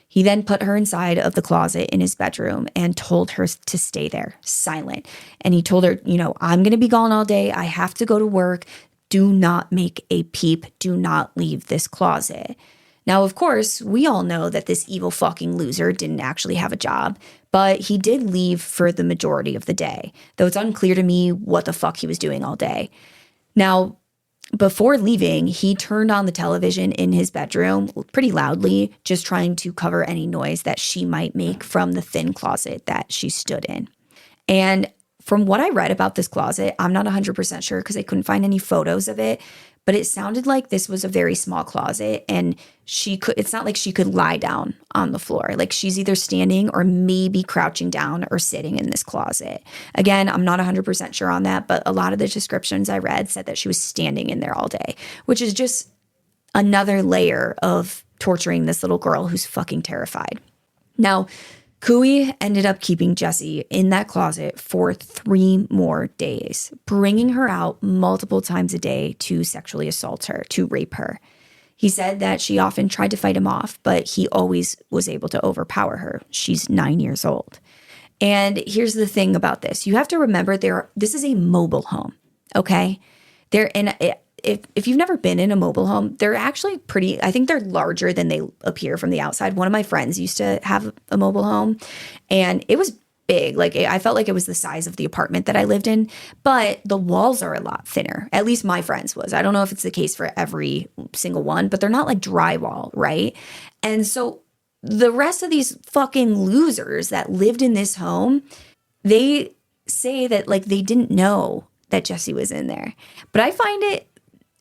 He then put her inside of the closet in his bedroom and told her to stay there, silent. And he told her, I'm going to be gone all day. I have to go to work. do not make a peep. Do not leave this closet. Now, of course, we all know that this evil fucking loser didn't actually have a job, but he did leave for the majority of the day, though it's unclear to me what the fuck he was doing all day. Now, before leaving, he turned on the television in his bedroom pretty loudly, just trying to cover any noise that she might make from the thin closet that she stood in. And from what I read about this closet, I'm not 100% sure because I couldn't find any photos of it, but it sounded like this was a very small closet and it's not like she could lie down on the floor. Like she's either standing or maybe crouching down or sitting in this closet. Again, I'm not 100% sure on that, but a lot of the descriptions I read said that she was standing in there all day, which is just another layer of torturing this little girl who's fucking terrified. Now, Cooey ended up keeping Jessie in that closet for 3 more days, bringing her out multiple times a day to sexually assault her, to rape her. He said that she often tried to fight him off, but he always was able to overpower her. She's 9 years old. And here's the thing about this. You have to remember this is a mobile home, okay? If you've never been in a mobile home, they're actually I think they're larger than they appear from the outside. One of my friends used to have a mobile home and it was big. Like I felt like it was the size of the apartment that I lived in, but the walls are a lot thinner. At least my friends was. I don't know if it's the case for every single one, but they're not like drywall, right? And so the rest of these fucking losers that lived in this home, they say that like they didn't know that Jessie was in there. But I find it,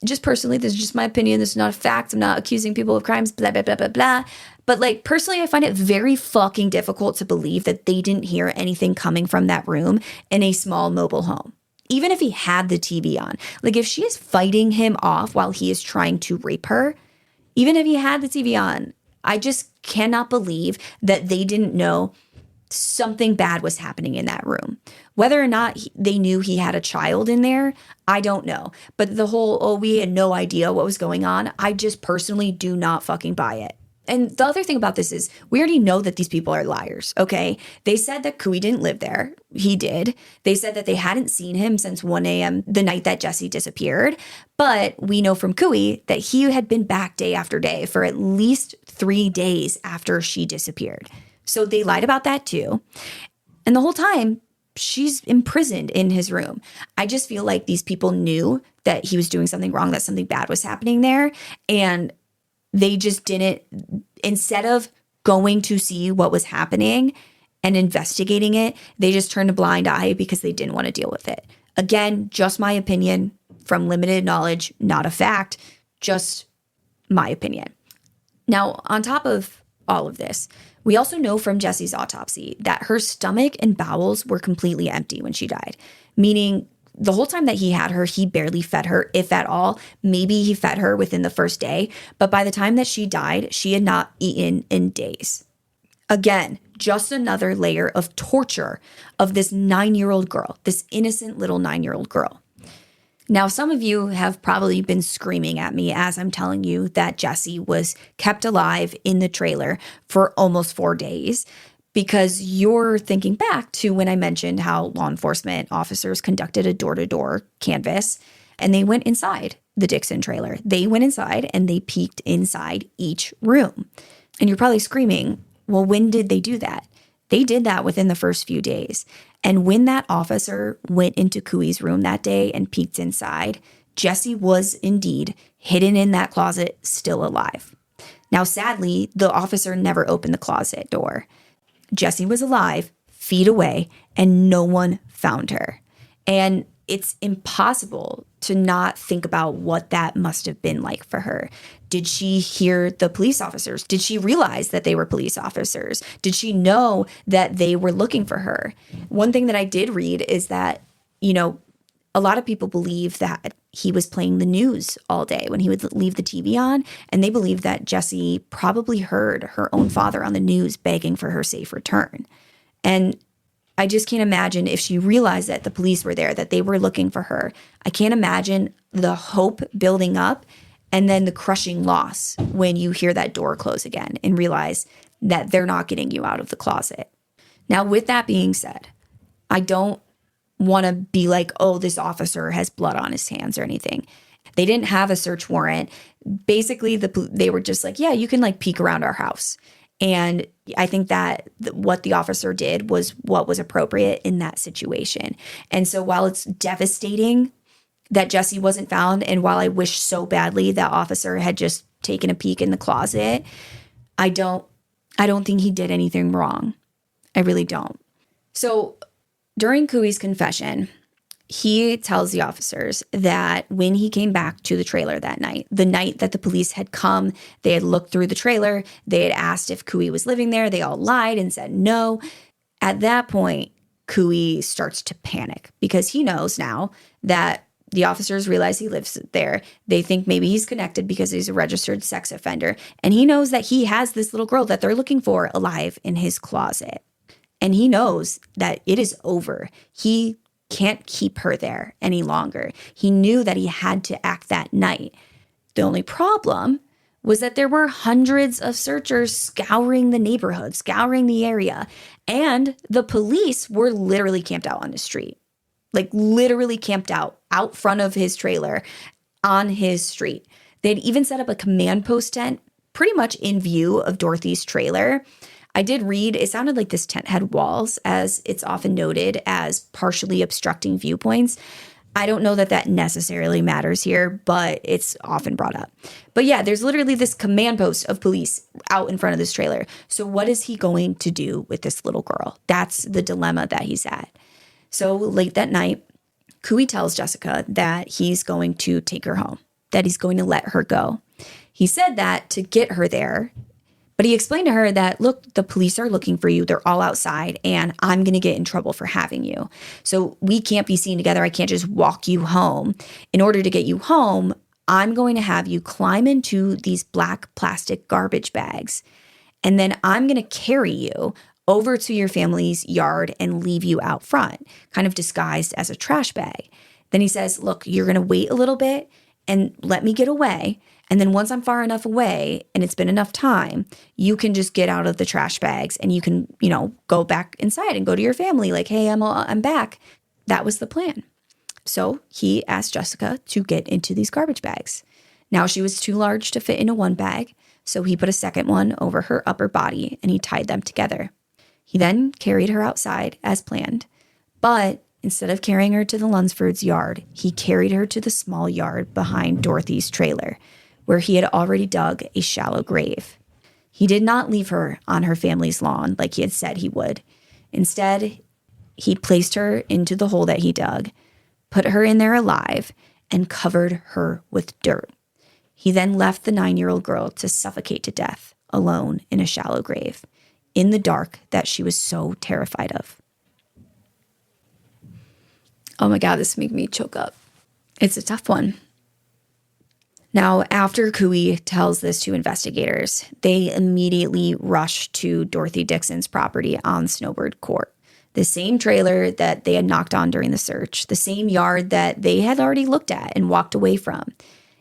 just personally, this is just my opinion. This is not a fact. I'm not accusing people of crimes, blah, blah, blah, blah, blah. But like personally, I find it very fucking difficult to believe that they didn't hear anything coming from that room in a small mobile home. Even if he had the TV on. Like if she is fighting him off while he is trying to rape her, even if he had the TV on, I just cannot believe that they didn't know something bad was happening in that room. Whether or not they knew he had a child in there, I don't know. But the whole, we had no idea what was going on, I just personally do not fucking buy it. And the other thing about this is we already know that these people are liars, okay? They said that Cooey didn't live there. He did. They said that they hadn't seen him since 1 a.m. the night that Jessie disappeared. But we know from Cooey that he had been back day after day for at least 3 days after she disappeared. So they lied about that too. And the whole time, she's imprisoned in his room. I just feel like these people knew that he was doing something wrong, that something bad was happening there. And they just didn't, instead of going to see what was happening and investigating it, they just turned a blind eye because they didn't want to deal with it. Again, just my opinion from limited knowledge, not a fact, just my opinion. Now, on top of all of this, we also know from Jessie's autopsy that her stomach and bowels were completely empty when she died, meaning the whole time that he had her, he barely fed her, if at all. Maybe he fed her within the first day, but by the time that she died, she had not eaten in days. Again, just another layer of torture of this 9-year-old girl, this innocent little 9-year-old girl. Now, some of you have probably been screaming at me as I'm telling you that Jessie was kept alive in the trailer for almost 4 days because you're thinking back to when I mentioned how law enforcement officers conducted a door-to-door canvass and they went inside the Dixon trailer. They went inside and they peeked inside each room. And you're probably screaming, well, when did they do that? They did that within the first few days. And when that officer went into Cooey's room that day and peeked inside, Jessie was indeed hidden in that closet, still alive. Now, sadly, the officer never opened the closet door. Jessie was alive, feet away, and no one found her. And it's impossible to not think about what that must have been like for her. Did she hear the police officers? Did she realize that they were police officers? Did she know that they were looking for her? One thing that I did read is that, a lot of people believe that he was playing the news all day when he would leave the TV on. And they believe that Jessie probably heard her own father on the news begging for her safe return. And I just can't imagine if she realized that the police were there, that they were looking for her. I can't imagine the hope building up and then the crushing loss when you hear that door close again and realize that they're not getting you out of the closet. Now, with that being said, I don't want to be like, oh, this officer has blood on his hands or anything. They didn't have a search warrant. Basically, they were just like, yeah, you can like peek around our house. And I think that what the officer did was what was appropriate in that situation. And so while it's devastating that Jessie wasn't found, and while I wish so badly that officer had just taken a peek in the closet, I don't think he did anything wrong. I really don't. So during Cooey's confession, he tells the officers that when he came back to the trailer that night, the night that the police had come, they had looked through the trailer, they had asked if Cooey was living there, they all lied and said no. At that point, Cooey starts to panic because he knows now that the officers realize he lives there. They think maybe he's connected because he's a registered sex offender. And he knows that he has this little girl that they're looking for alive in his closet. And he knows that it is over. He can't keep her there any longer. He knew that he had to act that night. The only problem was that there were hundreds of searchers scouring the neighborhood, scouring the area. And the police were literally camped out on the street. Like literally camped out front of his trailer on his street. They'd even set up a command post tent pretty much in view of Dorothy's trailer. I did read, it sounded like this tent had walls, as it's often noted as partially obstructing viewpoints. I don't know that that necessarily matters here, but it's often brought up. But yeah, there's literally this command post of police out in front of this trailer. So what is he going to do with this little girl? That's the dilemma that he's at. So late that night, Cooey tells Jessica that he's going to take her home, that he's going to let her go. He said that to get her there, but he explained to her that, look, the police are looking for you. They're all outside, and I'm going to get in trouble for having you. So we can't be seen together. I can't just walk you home. In order to get you home, I'm going to have you climb into these black plastic garbage bags, and then I'm going to carry you over to your family's yard and leave you out front, kind of disguised as a trash bag. Then he says, look, you're going to wait a little bit and let me get away. And then once I'm far enough away and it's been enough time, you can just get out of the trash bags and you can, go back inside and go to your family like, hey, I'm back. That was the plan. So he asked Jessica to get into these garbage bags. Now she was too large to fit into one bag, so he put a second one over her upper body and he tied them together. He then carried her outside as planned, but instead of carrying her to the Lunsford's yard, he carried her to the small yard behind Dorothy's trailer, where he had already dug a shallow grave. He did not leave her on her family's lawn like he had said he would. Instead, he placed her into the hole that he dug, put her in there alive, and covered her with dirt. He then left the 9-year-old girl to suffocate to death, alone in a shallow grave, in the dark that she was so terrified of. Oh my God, this made me choke up. It's a tough one. Now, after Cooey tells this to investigators, they immediately rush to Dorothy Dixon's property on Snowbird Court, the same trailer that they had knocked on during the search, the same yard that they had already looked at and walked away from.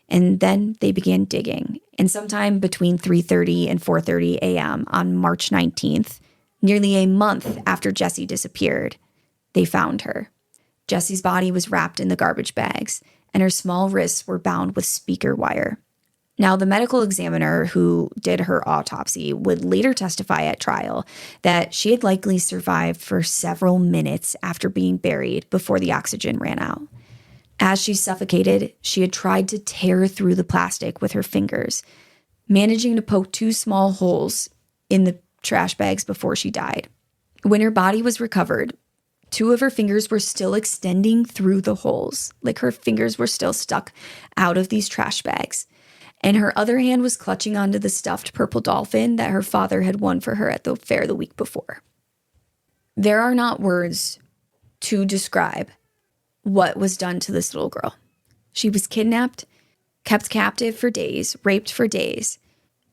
And then they began digging. And sometime between 3:30 and 4:30 a.m. on March 19th, nearly a month after Jessie disappeared, they found her. Jessie's body was wrapped in the garbage bags, and her small wrists were bound with speaker wire. Now, the medical examiner who did her autopsy would later testify at trial that she had likely survived for several minutes after being buried before the oxygen ran out. As she suffocated, she had tried to tear through the plastic with her fingers, managing to poke 2 small holes in the trash bags before she died. When her body was recovered, 2 of her fingers were still extending through the holes, like her fingers were still stuck out of these trash bags. And her other hand was clutching onto the stuffed purple dolphin that her father had won for her at the fair the week before. There are not words to describe what was done to this little girl. She was kidnapped, kept captive for days, raped for days,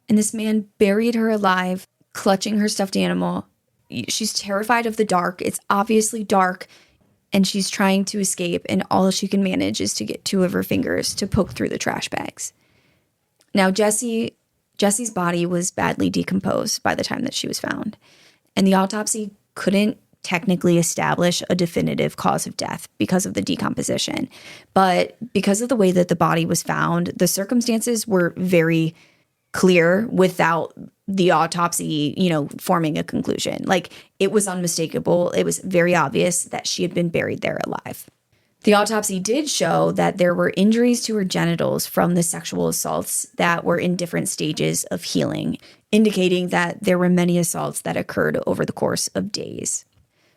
and this man buried her alive, clutching her stuffed animal. She's terrified of the dark. It's obviously dark, and she's trying to escape, and all she can manage is to get 2 of her fingers to poke through the trash bags. Now, Jessie's body was badly decomposed by the time that she was found, and the autopsy couldn't technically establish a definitive cause of death because of the decomposition. But because of the way that the body was found, the circumstances were very clear without the autopsy, forming a conclusion. Like, it was unmistakable. It was very obvious that she had been buried there alive. The autopsy did show that there were injuries to her genitals from the sexual assaults that were in different stages of healing, indicating that there were many assaults that occurred over the course of days.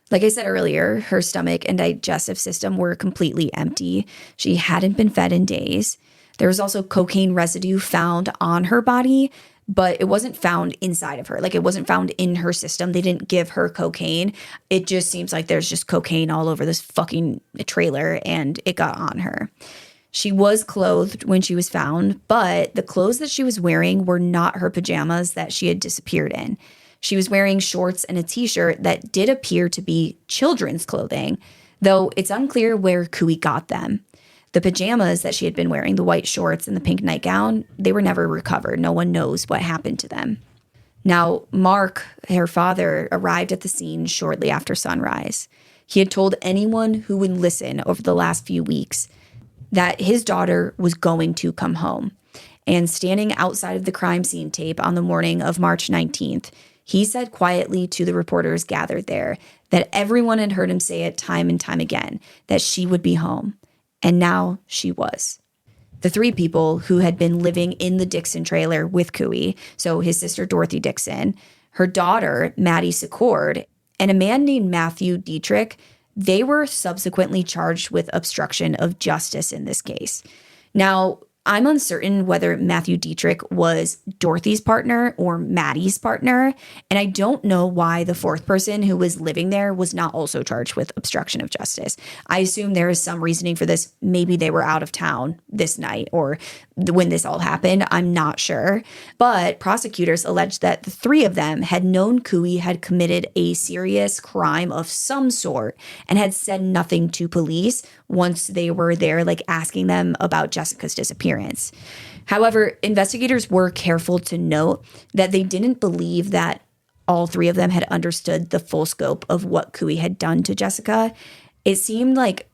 Like I said earlier, her stomach and digestive system were completely empty. She hadn't been fed in days. There was also cocaine residue found on her body, but it wasn't found inside of her. Like, it wasn't found in her system. They didn't give her cocaine. It just seems like there's just cocaine all over this fucking trailer, and it got on her. She was clothed when she was found, but the clothes that she was wearing were not her pajamas that she had disappeared in. She was wearing shorts and a t-shirt that did appear to be children's clothing, though it's unclear where Cooey got them. The pajamas that she had been wearing, the white shorts and the pink nightgown, they were never recovered. No one knows what happened to them. Now, Mark, her father, arrived at the scene shortly after sunrise. He had told anyone who would listen over the last few weeks that his daughter was going to come home. And standing outside of the crime scene tape on the morning of March 19th, he said quietly to the reporters gathered there that everyone had heard him say it time and time again, that she would be home. And now she was. The three people who had been living in the Dixon trailer with Cooey, so his sister Dorothy Dixon, her daughter Maddie Secord, and a man named Matthew Dietrich, they were subsequently charged with obstruction of justice in this case. Now, I'm uncertain whether Matthew Dietrich was Dorothy's partner or Maddie's partner, and I don't know why the fourth person who was living there was not also charged with obstruction of justice. I assume there is some reasoning for this. Maybe they were out of town this night or when this all happened. I'm not sure. But prosecutors alleged that the three of them had known Cooey had committed a serious crime of some sort and had said nothing to police once they were there, like asking them about Jessica's disappearance. However, investigators were careful to note that they didn't believe that all three of them had understood the full scope of what Cooey had done to Jessica. It seemed like,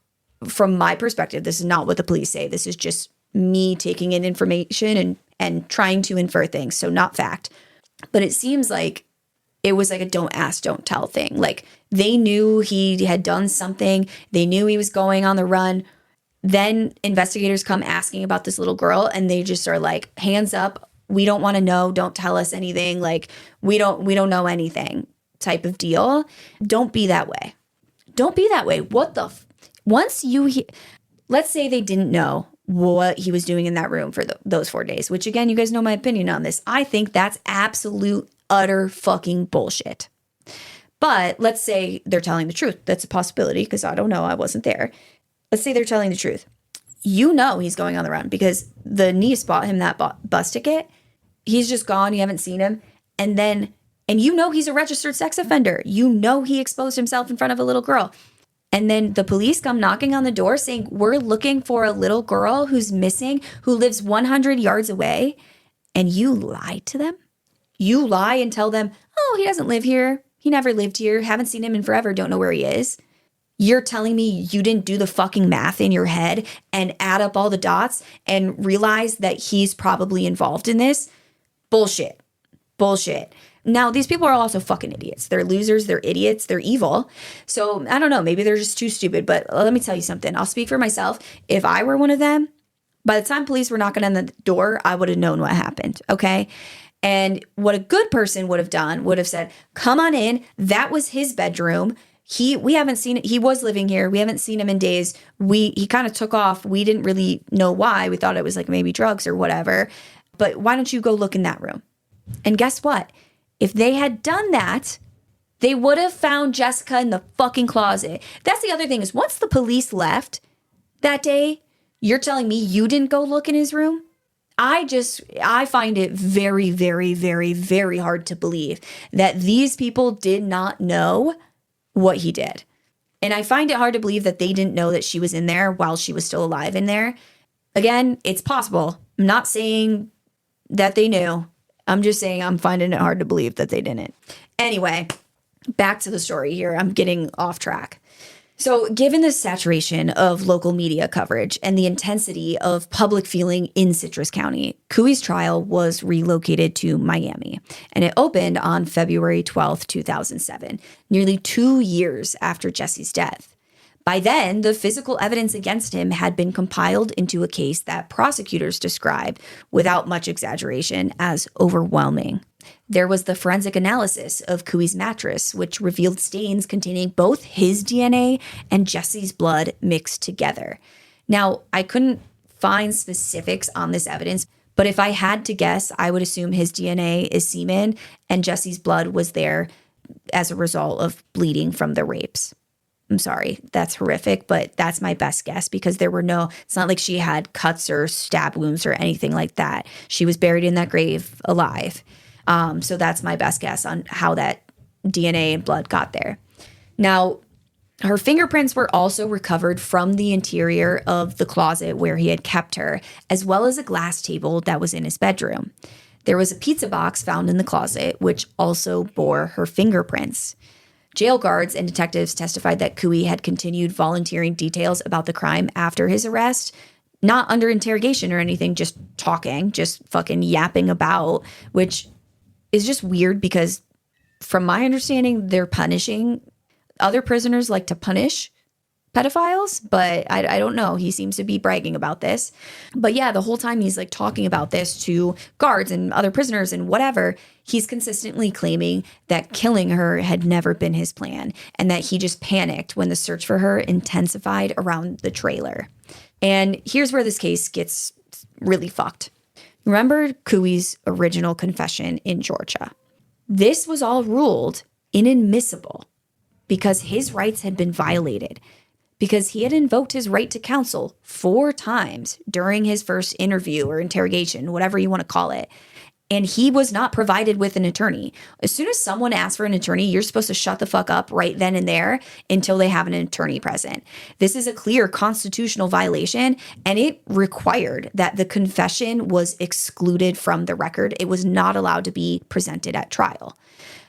from my perspective, this is not what the police say. This is just me taking in information and trying to infer things, so not fact. But it seems like it was like a don't ask, don't tell thing. Like, they knew he had done something. They knew he was going on the run. Then investigators come asking about this little girl, and they just are like, hands up. We don't want to know. Don't tell us anything. Like, we don't know anything type of deal. Don't be that way. Don't be that way. What the once you let's say they didn't know what he was doing in that room for those 4 days, which, again, you guys know my opinion on this. I think that's absolute, utter fucking bullshit. But let's say they're telling the truth. That's a possibility, because I don't know. I wasn't there. Let's say they're telling the truth. You know he's going on the run because the niece bought him that bus ticket. He's just gone. You haven't seen him. And you know he's a registered sex offender. You know he exposed himself in front of a little girl. And then the police come knocking on the door saying, we're looking for a little girl who's missing, who lives 100 yards away. And you lie to them? You lie and tell them, oh, he doesn't live here. He never lived here. Haven't seen him in forever. Don't know where he is. You're telling me you didn't do the fucking math in your head and add up all the dots and realize that he's probably involved in this? Bullshit. Bullshit. Now, these people are also fucking idiots. They're losers. They're idiots. They're evil. So I don't know. Maybe they're just too stupid. But let me tell you something. I'll speak for myself. If I were one of them, by the time police were knocking on the door, I would have known what happened. Okay. And what a good person would have done would have said, come on in. That was his bedroom. We haven't seen it. He was living here. We haven't seen him in days. He kind of took off. We didn't really know why. We thought it was like maybe drugs or whatever. But why don't you go look in that room? And guess what? If they had done that, they would have found Jessica in the fucking closet. That's the other thing, is once the police left that day, you're telling me you didn't go look in his room? I find it very, very, very, very hard to believe that these people did not know what he did. And I find it hard to believe that they didn't know that she was in there while she was still alive in there. Again, it's possible. I'm not saying that they knew. I'm just saying I'm finding it hard to believe that they didn't. Anyway, back to the story here. I'm getting off track. So given the saturation of local media coverage and the intensity of public feeling in Citrus County, Cooey's trial was relocated to Miami, and it opened on February 12th, 2007, nearly 2 years after Jessie's death. By then, the physical evidence against him had been compiled into a case that prosecutors described, without much exaggeration, as overwhelming. There was the forensic analysis of Cooey's mattress, which revealed stains containing both his DNA and Jessie's blood mixed together. Now, I couldn't find specifics on this evidence, but if I had to guess, I would assume his DNA is semen and Jessie's blood was there as a result of bleeding from the rapes. I'm sorry, that's horrific, but that's my best guess because it's not like she had cuts or stab wounds or anything like that. She was buried in that grave alive. So that's my best guess on how that DNA and blood got there. Now, her fingerprints were also recovered from the interior of the closet where he had kept her, as well as a glass table that was in his bedroom. There was a pizza box found in the closet, which also bore her fingerprints. Jail guards and detectives testified that Cooey had continued volunteering details about the crime after his arrest, not under interrogation or anything, just talking, just fucking yapping about, which is just weird because from my understanding, they're punishing other prisoners like to punish pedophiles, but I don't know. He seems to be bragging about this. But yeah, the whole time he's like talking about this to guards and other prisoners and whatever, he's consistently claiming that killing her had never been his plan and that he just panicked when the search for her intensified around the trailer. And here's where this case gets really fucked. Remember Cooey's original confession in Georgia? This was all ruled inadmissible because his rights had been violated, because he had invoked his right to counsel 4 times during his first interview or interrogation, whatever you want to call it. And he was not provided with an attorney. As soon as someone asks for an attorney, you're supposed to shut the fuck up right then and there until they have an attorney present. This is a clear constitutional violation, and it required that the confession was excluded from the record. It was not allowed to be presented at trial.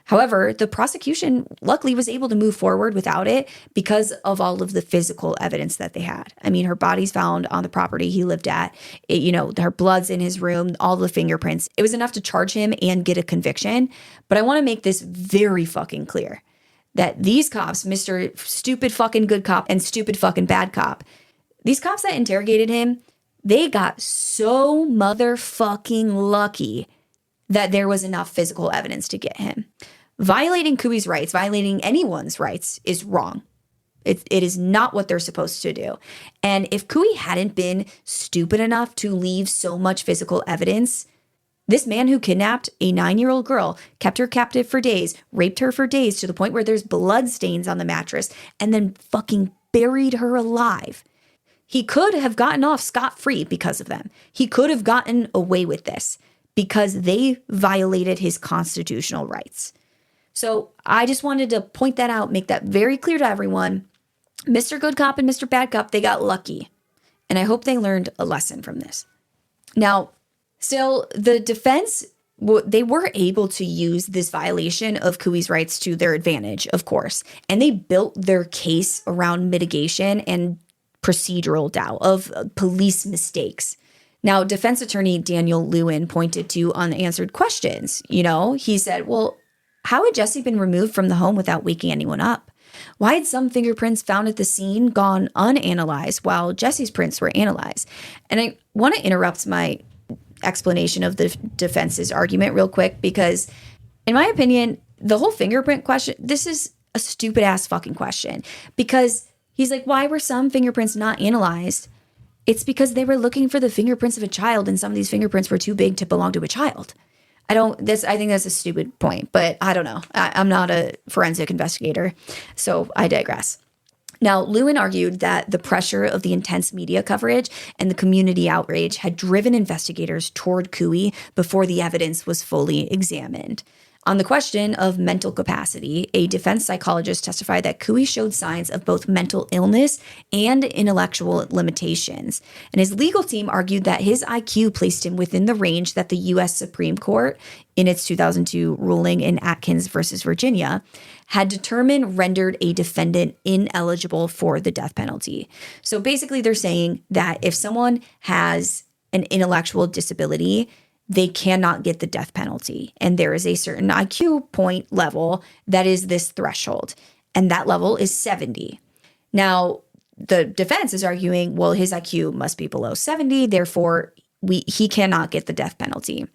However, the prosecution luckily was able to move forward without it because of all of the physical evidence that they had. I mean, her body's found on the property he lived at. Her blood's in his room, all the fingerprints. It was enough to charge him and get a conviction. But I want to make this very fucking clear that these cops, Mr. Stupid fucking good cop and stupid fucking bad cop, these cops that interrogated him, they got so motherfucking lucky that there was enough physical evidence to get him. Violating Cooey's rights, violating anyone's rights is wrong. It is not what they're supposed to do. And if Cooey hadn't been stupid enough to leave so much physical evidence, this man who kidnapped a 9-year-old girl, kept her captive for days, raped her for days to the point where there's blood stains on the mattress, and then fucking buried her alive. He could have gotten off scot-free because of them. He could have gotten away with this because they violated his constitutional rights. So I just wanted to point that out, make that very clear to everyone. Mr. Good Cop and Mr. Bad Cop, they got lucky. And I hope they learned a lesson from this. Now, still, the defense, they were able to use this violation of Cooey's rights to their advantage, of course. And they built their case around mitigation and procedural doubt of police mistakes. Now, defense attorney Daniel Lewin pointed to unanswered questions. He said, well, how had Jessie been removed from the home without waking anyone up? Why had some fingerprints found at the scene gone unanalyzed while Jessie's prints were analyzed? And I want to interrupt my explanation of the defense's argument real quick because, in my opinion, the whole fingerprint question, this is a stupid ass fucking question because he's like, why were some fingerprints not analyzed? It's because they were looking for the fingerprints of a child and some of these fingerprints were too big to belong to a child. I think that's a stupid point, but I don't know. I'm not a forensic investigator, so I digress. Now, Lewin argued that the pressure of the intense media coverage and the community outrage had driven investigators toward Cooey before the evidence was fully examined. On the question of mental capacity, a defense psychologist testified that Cooey showed signs of both mental illness and intellectual limitations. And his legal team argued that his IQ placed him within the range that the U.S. Supreme Court, in its 2002 ruling in Atkins versus Virginia, had determined rendered a defendant ineligible for the death penalty. So basically, they're saying that if someone has an intellectual disability, they cannot get the death penalty. And there is a certain IQ point level that is this threshold. And that level is 70. Now, the defense is arguing, well, his IQ must be below 70, therefore he cannot get the death penalty.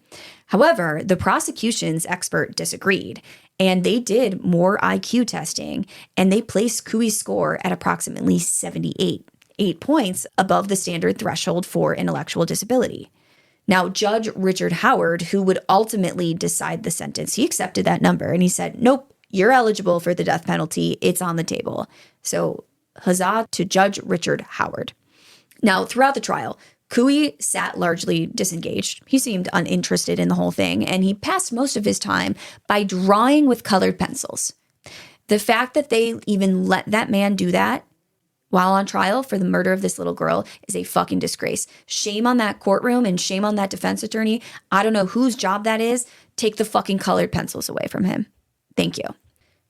However, the prosecution's expert disagreed, and they did more IQ testing, and they placed Cooey's score at approximately 78, 8 points above the standard threshold for intellectual disability. Now, Judge Richard Howard, who would ultimately decide the sentence, he accepted that number and he said, nope, you're eligible for the death penalty. It's on the table. So huzzah to Judge Richard Howard. Now, throughout the trial, Cooey sat largely disengaged. He seemed uninterested in the whole thing, and he passed most of his time by drawing with colored pencils. The fact that they even let that man do that while on trial for the murder of this little girl is a fucking disgrace. Shame on that courtroom and shame on that defense attorney. I don't know whose job that is. Take the fucking colored pencils away from him. Thank you.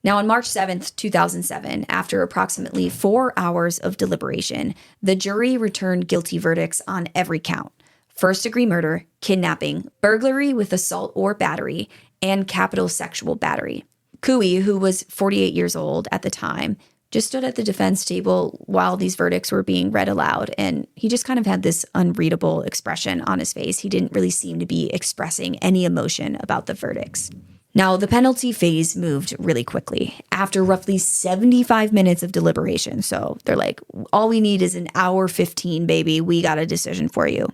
Now, on March 7th, 2007, after approximately 4 hours of deliberation, the jury returned guilty verdicts on every count: first-degree murder, kidnapping, burglary with assault or battery, and capital sexual battery. Cooey, who was 48 years old at the time, just stood at the defense table while these verdicts were being read aloud, and he just kind of had this unreadable expression on his face. He didn't really seem to be expressing any emotion about the verdicts. Now, the penalty phase moved really quickly after roughly 75 minutes of deliberation. So they're like, all we need is an hour 15, baby. We got a decision for you.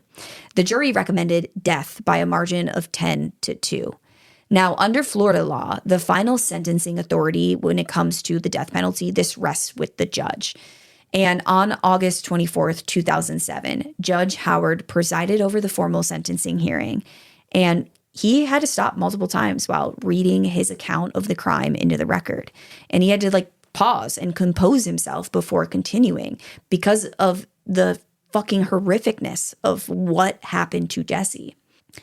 The jury recommended death by a margin of 10-2. Now, under Florida law, the final sentencing authority when it comes to the death penalty, this rests with the judge. And on August 24th, 2007, Judge Howard presided over the formal sentencing hearing. And he had to stop multiple times while reading his account of the crime into the record. And he had to pause and compose himself before continuing because of the fucking horrificness of what happened to Jessie.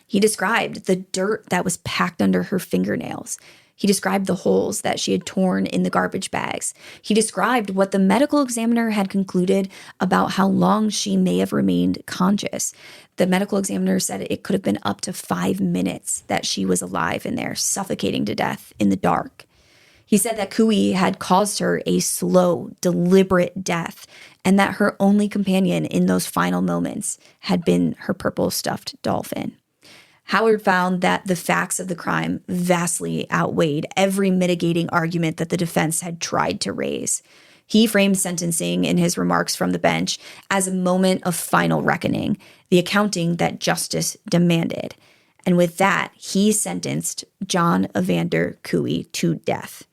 He described the dirt that was packed under her fingernails. He described the holes that she had torn in the garbage bags. He described what the medical examiner had concluded about how long she may have remained conscious. The medical examiner said it could have been up to 5 minutes that she was alive in there, suffocating to death in the dark. He said that Cooey had caused her a slow, deliberate death, and that her only companion in those final moments had been her purple stuffed dolphin. Howard found that the facts of the crime vastly outweighed every mitigating argument that the defense had tried to raise. He framed sentencing in his remarks from the bench as a moment of final reckoning, the accounting that justice demanded. And with that, he sentenced John Evander Cooey to death.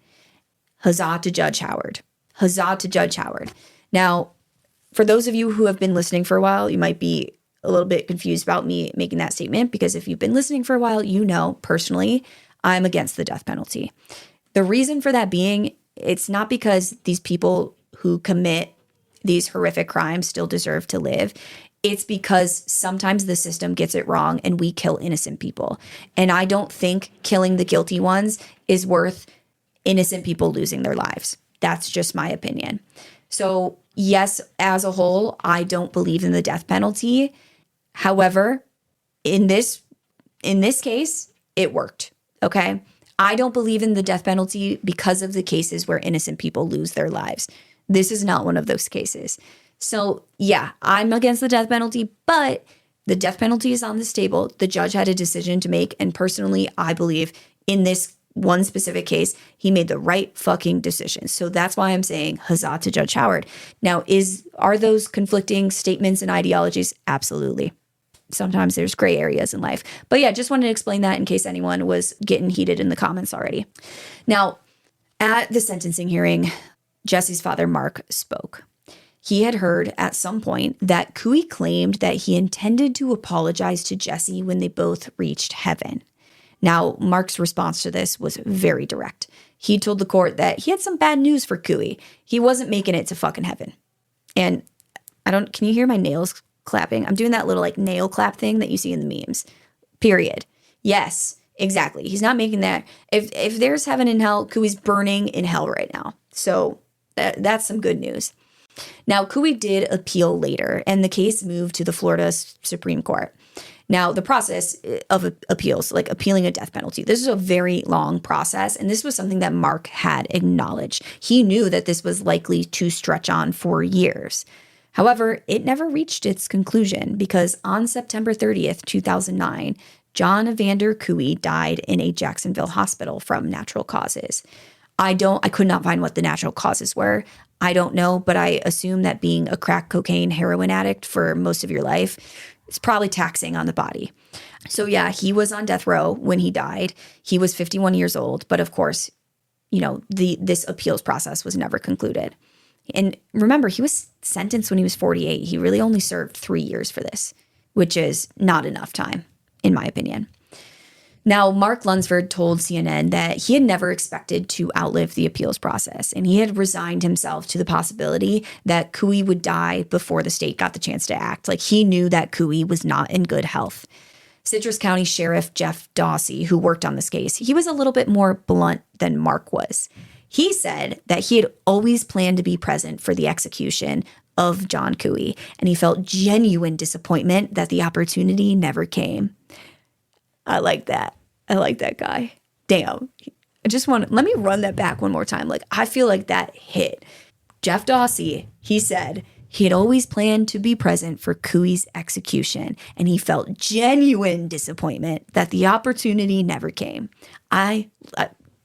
Huzzah to Judge Howard. Huzzah to Judge Howard. Now, for those of you who have been listening for a while, you might be a little bit confused about me making that statement, because if you've been listening for a while, you know personally I'm against the death penalty. The reason for that being, it's not because these people who commit these horrific crimes still deserve to live. It's because sometimes the system gets it wrong and we kill innocent people. And I don't think killing the guilty ones is worth innocent people losing their lives. That's just my opinion. So yes, as a whole, I don't believe in the death penalty. However, in this case, it worked, okay? I don't believe in the death penalty because of the cases where innocent people lose their lives. This is not one of those cases. So yeah, I'm against the death penalty, but the death penalty is on this table. The judge had a decision to make, and personally, I believe in this one specific case, he made the right fucking decision. So that's why I'm saying huzzah to Judge Howard. Now, are those conflicting statements and ideologies? Absolutely. Sometimes there's gray areas in life. But yeah, just wanted to explain that in case anyone was getting heated in the comments already. Now, at the sentencing hearing, Jessie's father, Mark, spoke. He had heard at some point that Cooey claimed that he intended to apologize to Jessie when they both reached heaven. Now, Mark's response to this was very direct. He told the court that he had some bad news for Cooey. He wasn't making it to fucking heaven. And can you hear my nails clapping? I'm doing that little like nail clap thing that you see in the memes. Period. Yes, exactly. He's not making that. If there's heaven and hell, Cooey's burning in hell right now. So that's some good news. Now, Cooey did appeal later, and the case moved to the Florida Supreme Court. Now, the process of appeals, like appealing a death penalty, this is a very long process, and this was something that Mark had acknowledged. He knew that this was likely to stretch on for years. However, it never reached its conclusion because on September 30th, 2009, John Evander Cooey died in a Jacksonville hospital from natural causes. I could not find what the natural causes were. I don't know, but I assume that being a crack cocaine heroin addict for most of your life is probably taxing on the body. So yeah, he was on death row when he died. He was 51 years old, but of course, this appeals process was never concluded. And remember, he was sentenced when he was 48. He really only served 3 years for this, which is not enough time, in my opinion. Now, Mark Lunsford told CNN that he had never expected to outlive the appeals process, and he had resigned himself to the possibility that Cooey would die before the state got the chance to act. Like, he knew that Cooey was not in good health. Citrus County Sheriff Jeff Dawsey, who worked on this case, he was a little bit more blunt than Mark was. He said that he had always planned to be present for the execution of John Cooey, and he felt genuine disappointment that the opportunity never came. I like that. I like that guy. Damn. Let me run that back one more time. Like, I feel like that hit. Jeff Dawsey, he said he had always planned to be present for Cooey's execution, and he felt genuine disappointment that the opportunity never came.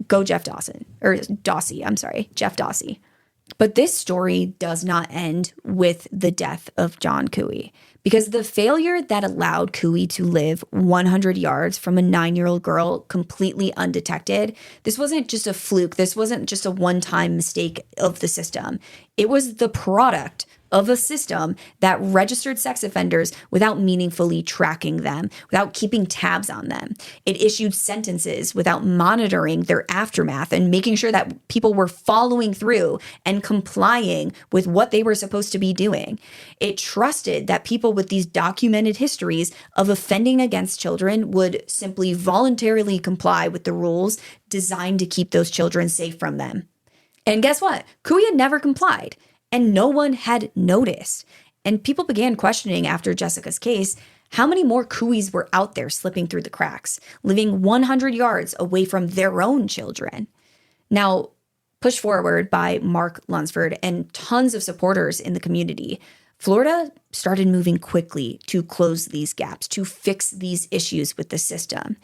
Go Jeff Dawson, or Dawsey, I'm sorry, Jeff Dawsey. But this story does not end with the death of John Cooey, because the failure that allowed Cooey to live 100 yards from a 9-year-old girl completely undetected, this wasn't just a fluke. This wasn't just a one-time mistake of the system. It was the product of a system that registered sex offenders without meaningfully tracking them, without keeping tabs on them. It issued sentences without monitoring their aftermath and making sure that people were following through and complying with what they were supposed to be doing. It trusted that people with these documented histories of offending against children would simply voluntarily comply with the rules designed to keep those children safe from them. And guess what? Cooey had never complied. And no one had noticed. And people began questioning after Jessica's case how many more Cooeys were out there slipping through the cracks, living 100 yards away from their own children. Now, pushed forward by Mark Lunsford and tons of supporters in the community, Florida started moving quickly to close these gaps, to fix these issues with the system.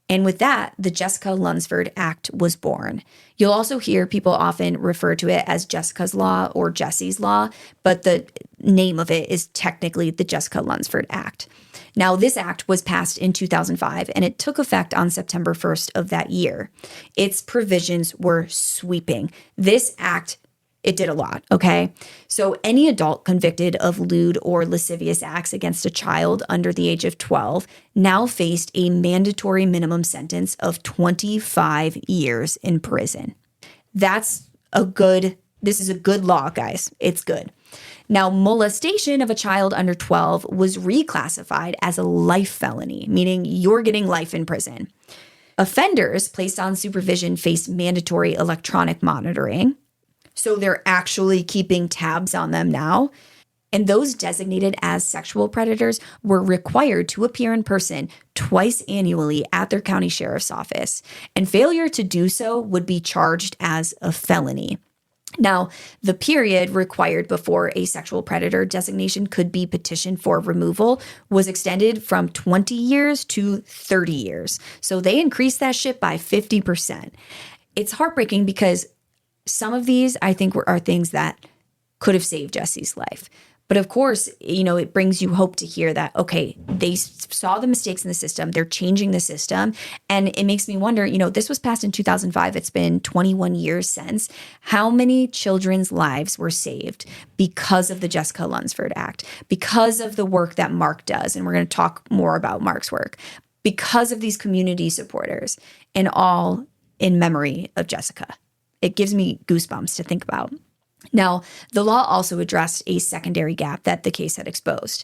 And with that, the Jessica Lunsford Act was born. You'll also hear people often refer to it as Jessica's Law or Jessie's Law, but the name of it is technically the Jessica Lunsford Act. Now, this act was passed in 2005, and it took effect on September 1st of that year. Its provisions were sweeping. This act, it did a lot, okay? So any adult convicted of lewd or lascivious acts against a child under the age of 12 now faced a mandatory minimum sentence of 25 years in prison. This is a good law, guys. It's good. Now, molestation of a child under 12 was reclassified as a life felony, meaning you're getting life in prison. Offenders placed on supervision faced mandatory electronic monitoring. So they're actually keeping tabs on them now. And those designated as sexual predators were required to appear in person twice annually at their county sheriff's office. And failure to do so would be charged as a felony. Now, the period required before a sexual predator designation could be petitioned for removal was extended from 20 years to 30 years. So they increased that shit by 50%. It's heartbreaking because some of these, I think, are things that could have saved Jessie's life. But of course, it brings you hope to hear that, okay, they saw the mistakes in the system. They're changing the system. And it makes me wonder, this was passed in 2005. It's been 21 years since. How many children's lives were saved because of the Jessica Lunsford Act, because of the work that Mark does? And we're going to talk more about Mark's work. because of these community supporters, and all in memory of Jessica. It gives me goosebumps to think about. Now, the law also addressed a secondary gap that the case had exposed.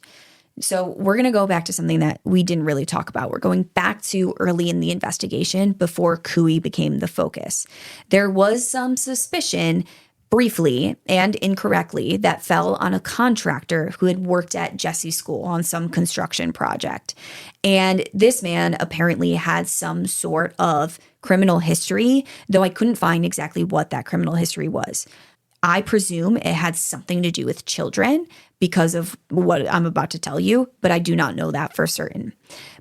So we're going to go back to something that we didn't really talk about. We're going back to early in the investigation before Cooey became the focus. There was some suspicion, briefly and incorrectly, that fell on a contractor who had worked at Jessie's school on some construction project. And this man apparently had some sort of criminal history, though I couldn't find exactly what that criminal history was. I presume it had something to do with children because of what I'm about to tell you, but I do not know that for certain.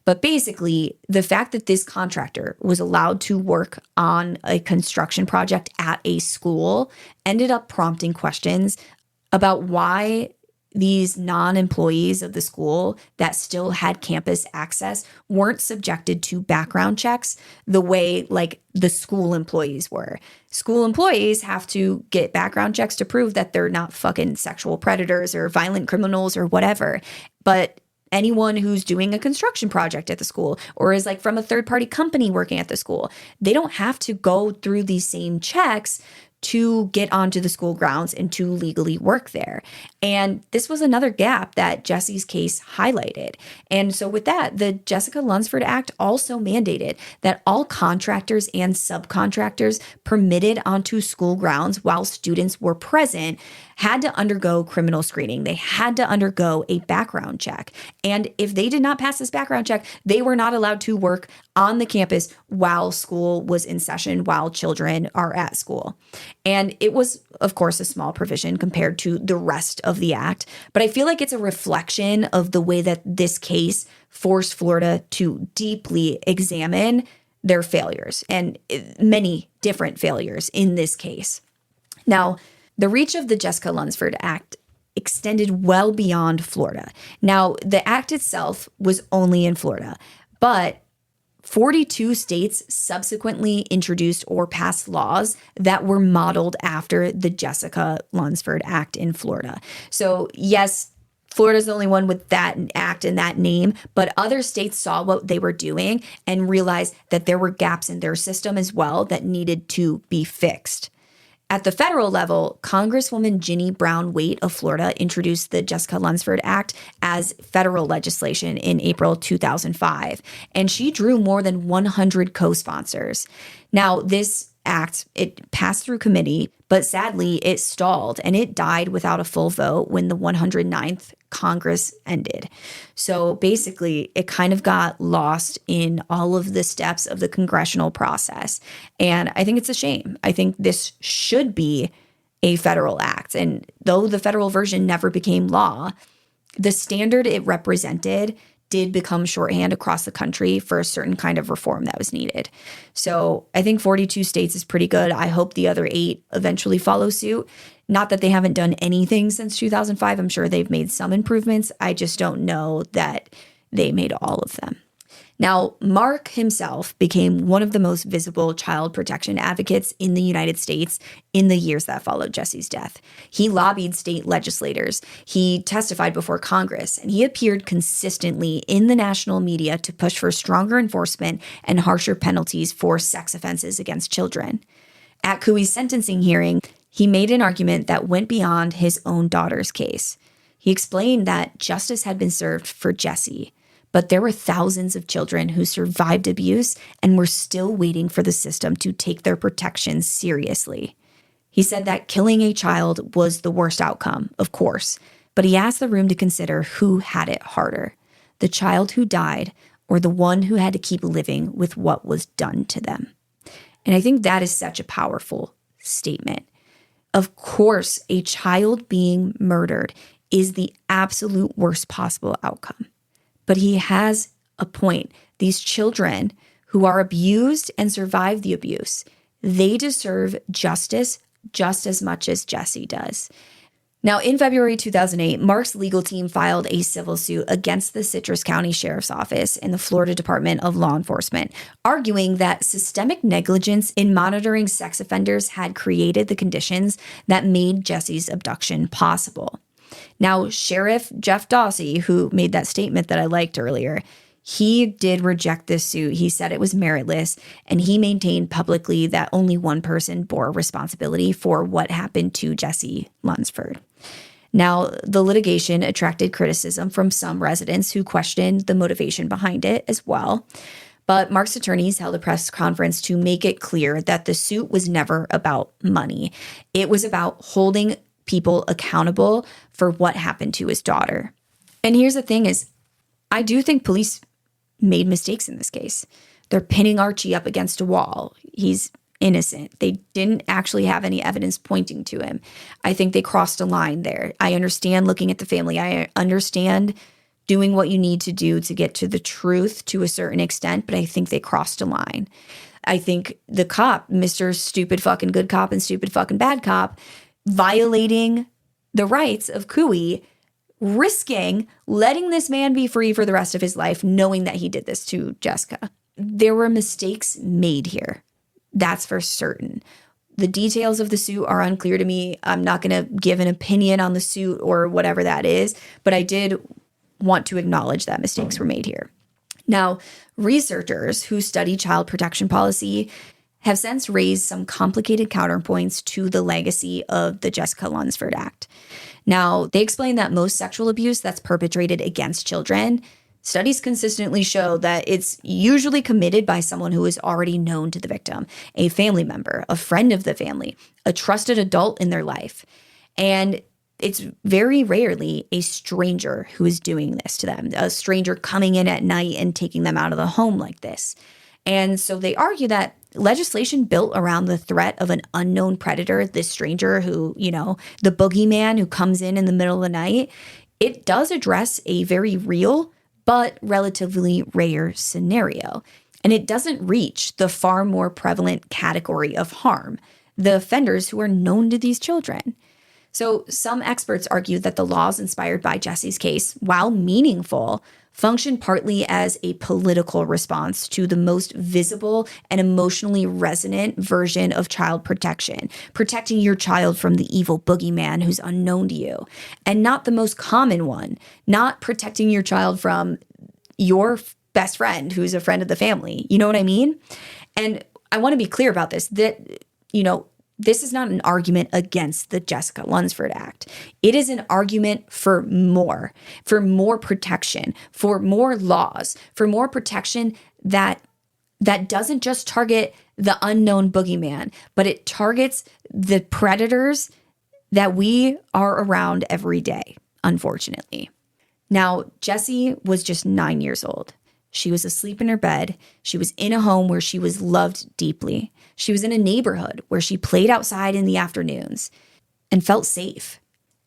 But basically, the fact that this contractor was allowed to work on a construction project at a school ended up prompting questions about why these non-employees of the school that still had campus access weren't subjected to background checks the way like the school employees were. School employees have to get background checks to prove that they're not fucking sexual predators or violent criminals or whatever. But anyone who's doing a construction project at the school or is like from a third-party company working at the school, they don't have to go through these same checks to get onto the school grounds and to legally work there. And this was another gap that Jessie's case highlighted. And so with that, the Jessica Lunsford Act also mandated that all contractors and subcontractors permitted onto school grounds while students were present had to undergo criminal screening. They had to undergo a background check. And if they did not pass this background check, they were not allowed to work on the campus while school was in session, while children are at school. And it was, of course, a small provision compared to the rest of the act. But I feel like it's a reflection of the way that this case forced Florida to deeply examine their failures and many different failures in this case. Now, the reach of the Jessica Lunsford Act extended well beyond Florida. Now, the act itself was only in Florida, but 42 states subsequently introduced or passed laws that were modeled after the Jessica Lunsford Act in Florida. So yes, Florida's the only one with that act and that name, but other states saw what they were doing and realized that there were gaps in their system as well that needed to be fixed. At the federal level, Congresswoman Ginny Brown Waite of Florida introduced the Jessica Lunsford Act as federal legislation in April 2005, and she drew more than 100 co-sponsors. Now, this act, it passed through committee, but sadly, it stalled, and it died without a full vote when the 109th Congress ended. So basically, it kind of got lost in all of the steps of the congressional process. And I think it's a shame. I think this should be a federal act. And though the federal version never became law, the standard it represented did become shorthand across the country for a certain kind of reform that was needed. So I think 42 states is pretty good. I hope the other 8 eventually follow suit. Not that they haven't done anything since 2005. I'm sure they've made some improvements. I just don't know that they made all of them. Now, Mark himself became one of the most visible child protection advocates in the United States in the years that followed Jessie's death. He lobbied state legislators, he testified before Congress, and he appeared consistently in the national media to push for stronger enforcement and harsher penalties for sex offenses against children. At Cooey's sentencing hearing, he made an argument that went beyond his own daughter's case. He explained that justice had been served for Jessie, but there were thousands of children who survived abuse and were still waiting for the system to take their protections seriously. He said that killing a child was the worst outcome, of course, but he asked the room to consider who had it harder, the child who died or the one who had to keep living with what was done to them. And I think that is such a powerful statement. Of course, a child being murdered is the absolute worst possible outcome. But he has a point. These children who are abused and survive the abuse, they deserve justice just as much as Jessie does. Now, in February 2008, Mark's legal team filed a civil suit against the Citrus County Sheriff's Office and the Florida Department of Law Enforcement, arguing that systemic negligence in monitoring sex offenders had created the conditions that made Jessie's abduction possible. Now, Sheriff Jeff Dawsey, who made that statement that I liked earlier, he did reject this suit. He said it was meritless, and he maintained publicly that only one person bore responsibility for what happened to Jessie Lunsford. Now, the litigation attracted criticism from some residents who questioned the motivation behind it as well. But Mark's attorneys held a press conference to make it clear that the suit was never about money. It was about holding people accountable for what happened to his daughter. And here's the thing is, I do think police made mistakes in this case. They're pinning Archie up against a wall. He's innocent. They didn't actually have any evidence pointing to him. I think they crossed a line there. I understand looking at the family. I understand doing what you need to do to get to the truth to a certain extent, but I think they crossed a line. I think the cop, Mr. Stupid fucking good cop and stupid fucking bad cop, violating the rights of Cooey, risking letting this man be free for the rest of his life, knowing that he did this to Jessica. There were mistakes made here. That's for certain. The details of the suit are unclear to me. I'm not going to give an opinion on the suit or whatever that is, but I did want to acknowledge that mistakes were made here. Now, researchers who study child protection policy have since raised some complicated counterpoints to the legacy of the Jessica Lunsford Act. Now, they explain that most sexual abuse that's perpetrated against children, studies consistently show that it's usually committed by someone who is already known to the victim, a family member, a friend of the family, a trusted adult in their life. And it's very rarely a stranger who is doing this to them, a stranger coming in at night and taking them out of the home like this. And so they argue that legislation built around the threat of an unknown predator, this stranger who, the boogeyman who comes in the middle of the night, it does address a very real but relatively rare scenario. And it doesn't reach the far more prevalent category of harm, the offenders who are known to these children. So some experts argue that the laws inspired by Jessie's case, while meaningful, function partly as a political response to the most visible and emotionally resonant version of child protection, protecting your child from the evil boogeyman who's unknown to you, and not the most common one, not protecting your child from your best friend who's a friend of the family. You know what I mean? And I want to be clear about this, that, this is not an argument against the Jessica Lunsford Act. It is an argument for more protection, for more laws, for more protection that doesn't just target the unknown boogeyman, but it targets the predators that we are around every day, unfortunately. Now, Jessie was just 9 years old. She was asleep in her bed. She was in a home where she was loved deeply. She was in a neighborhood where she played outside in the afternoons and felt safe.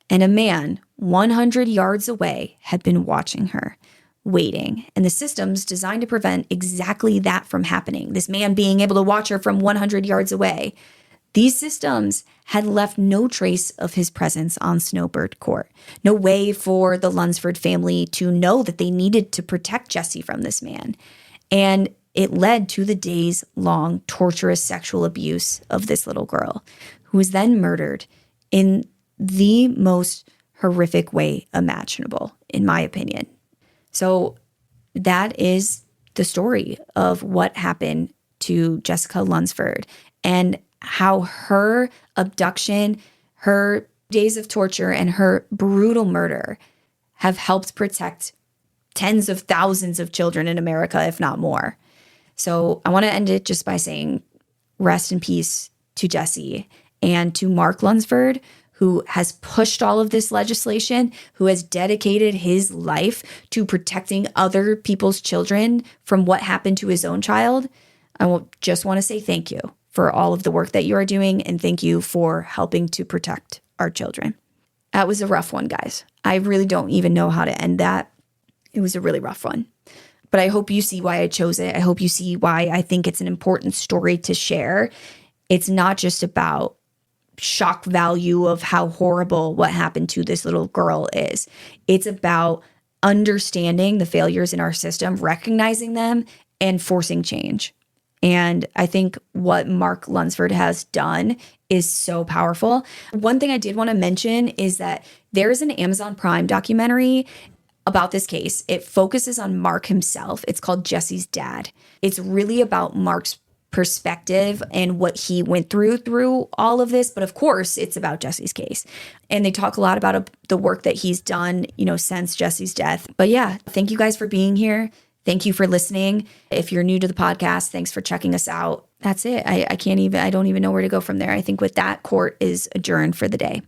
And a man 100 yards away had been watching her, waiting. And the systems designed to prevent exactly that from happening, this man being able to watch her from 100 yards away. These systems had left no trace of his presence on Snowbird Court. No way for the Lunsford family to know that they needed to protect Jessie from this man. And it led to the days-long torturous sexual abuse of this little girl, who was then murdered in the most horrific way imaginable, in my opinion. So that is the story of what happened to Jessica Lunsford and how her abduction, her days of torture, and her brutal murder have helped protect tens of thousands of children in America, if not more. So I want to end it just by saying rest in peace to Jessie and to Mark Lunsford, who has pushed all of this legislation, who has dedicated his life to protecting other people's children from what happened to his own child. I just want to say thank you for all of the work that you are doing, and thank you for helping to protect our children. That was a rough one, guys. I really don't even know how to end that. It was a really rough one. But I hope you see why I chose it. I hope you see why I think it's an important story to share. It's not just about shock value of how horrible what happened to this little girl is. It's about understanding the failures in our system, recognizing them, and forcing change. And I think what Mark Lunsford has done is so powerful. One thing I did want to mention is that there is an Amazon Prime documentary about this case. It focuses on Mark himself. It's called Jessie's Dad. It's really about Mark's perspective and what he went through all of this. But of course, it's about Jessie's case. And they talk a lot about the work that he's done, since Jessie's death. But yeah, thank you guys for being here. Thank you for listening. If you're new to the podcast, thanks for checking us out. That's it. I don't even know where to go from there. I think with that, court is adjourned for the day.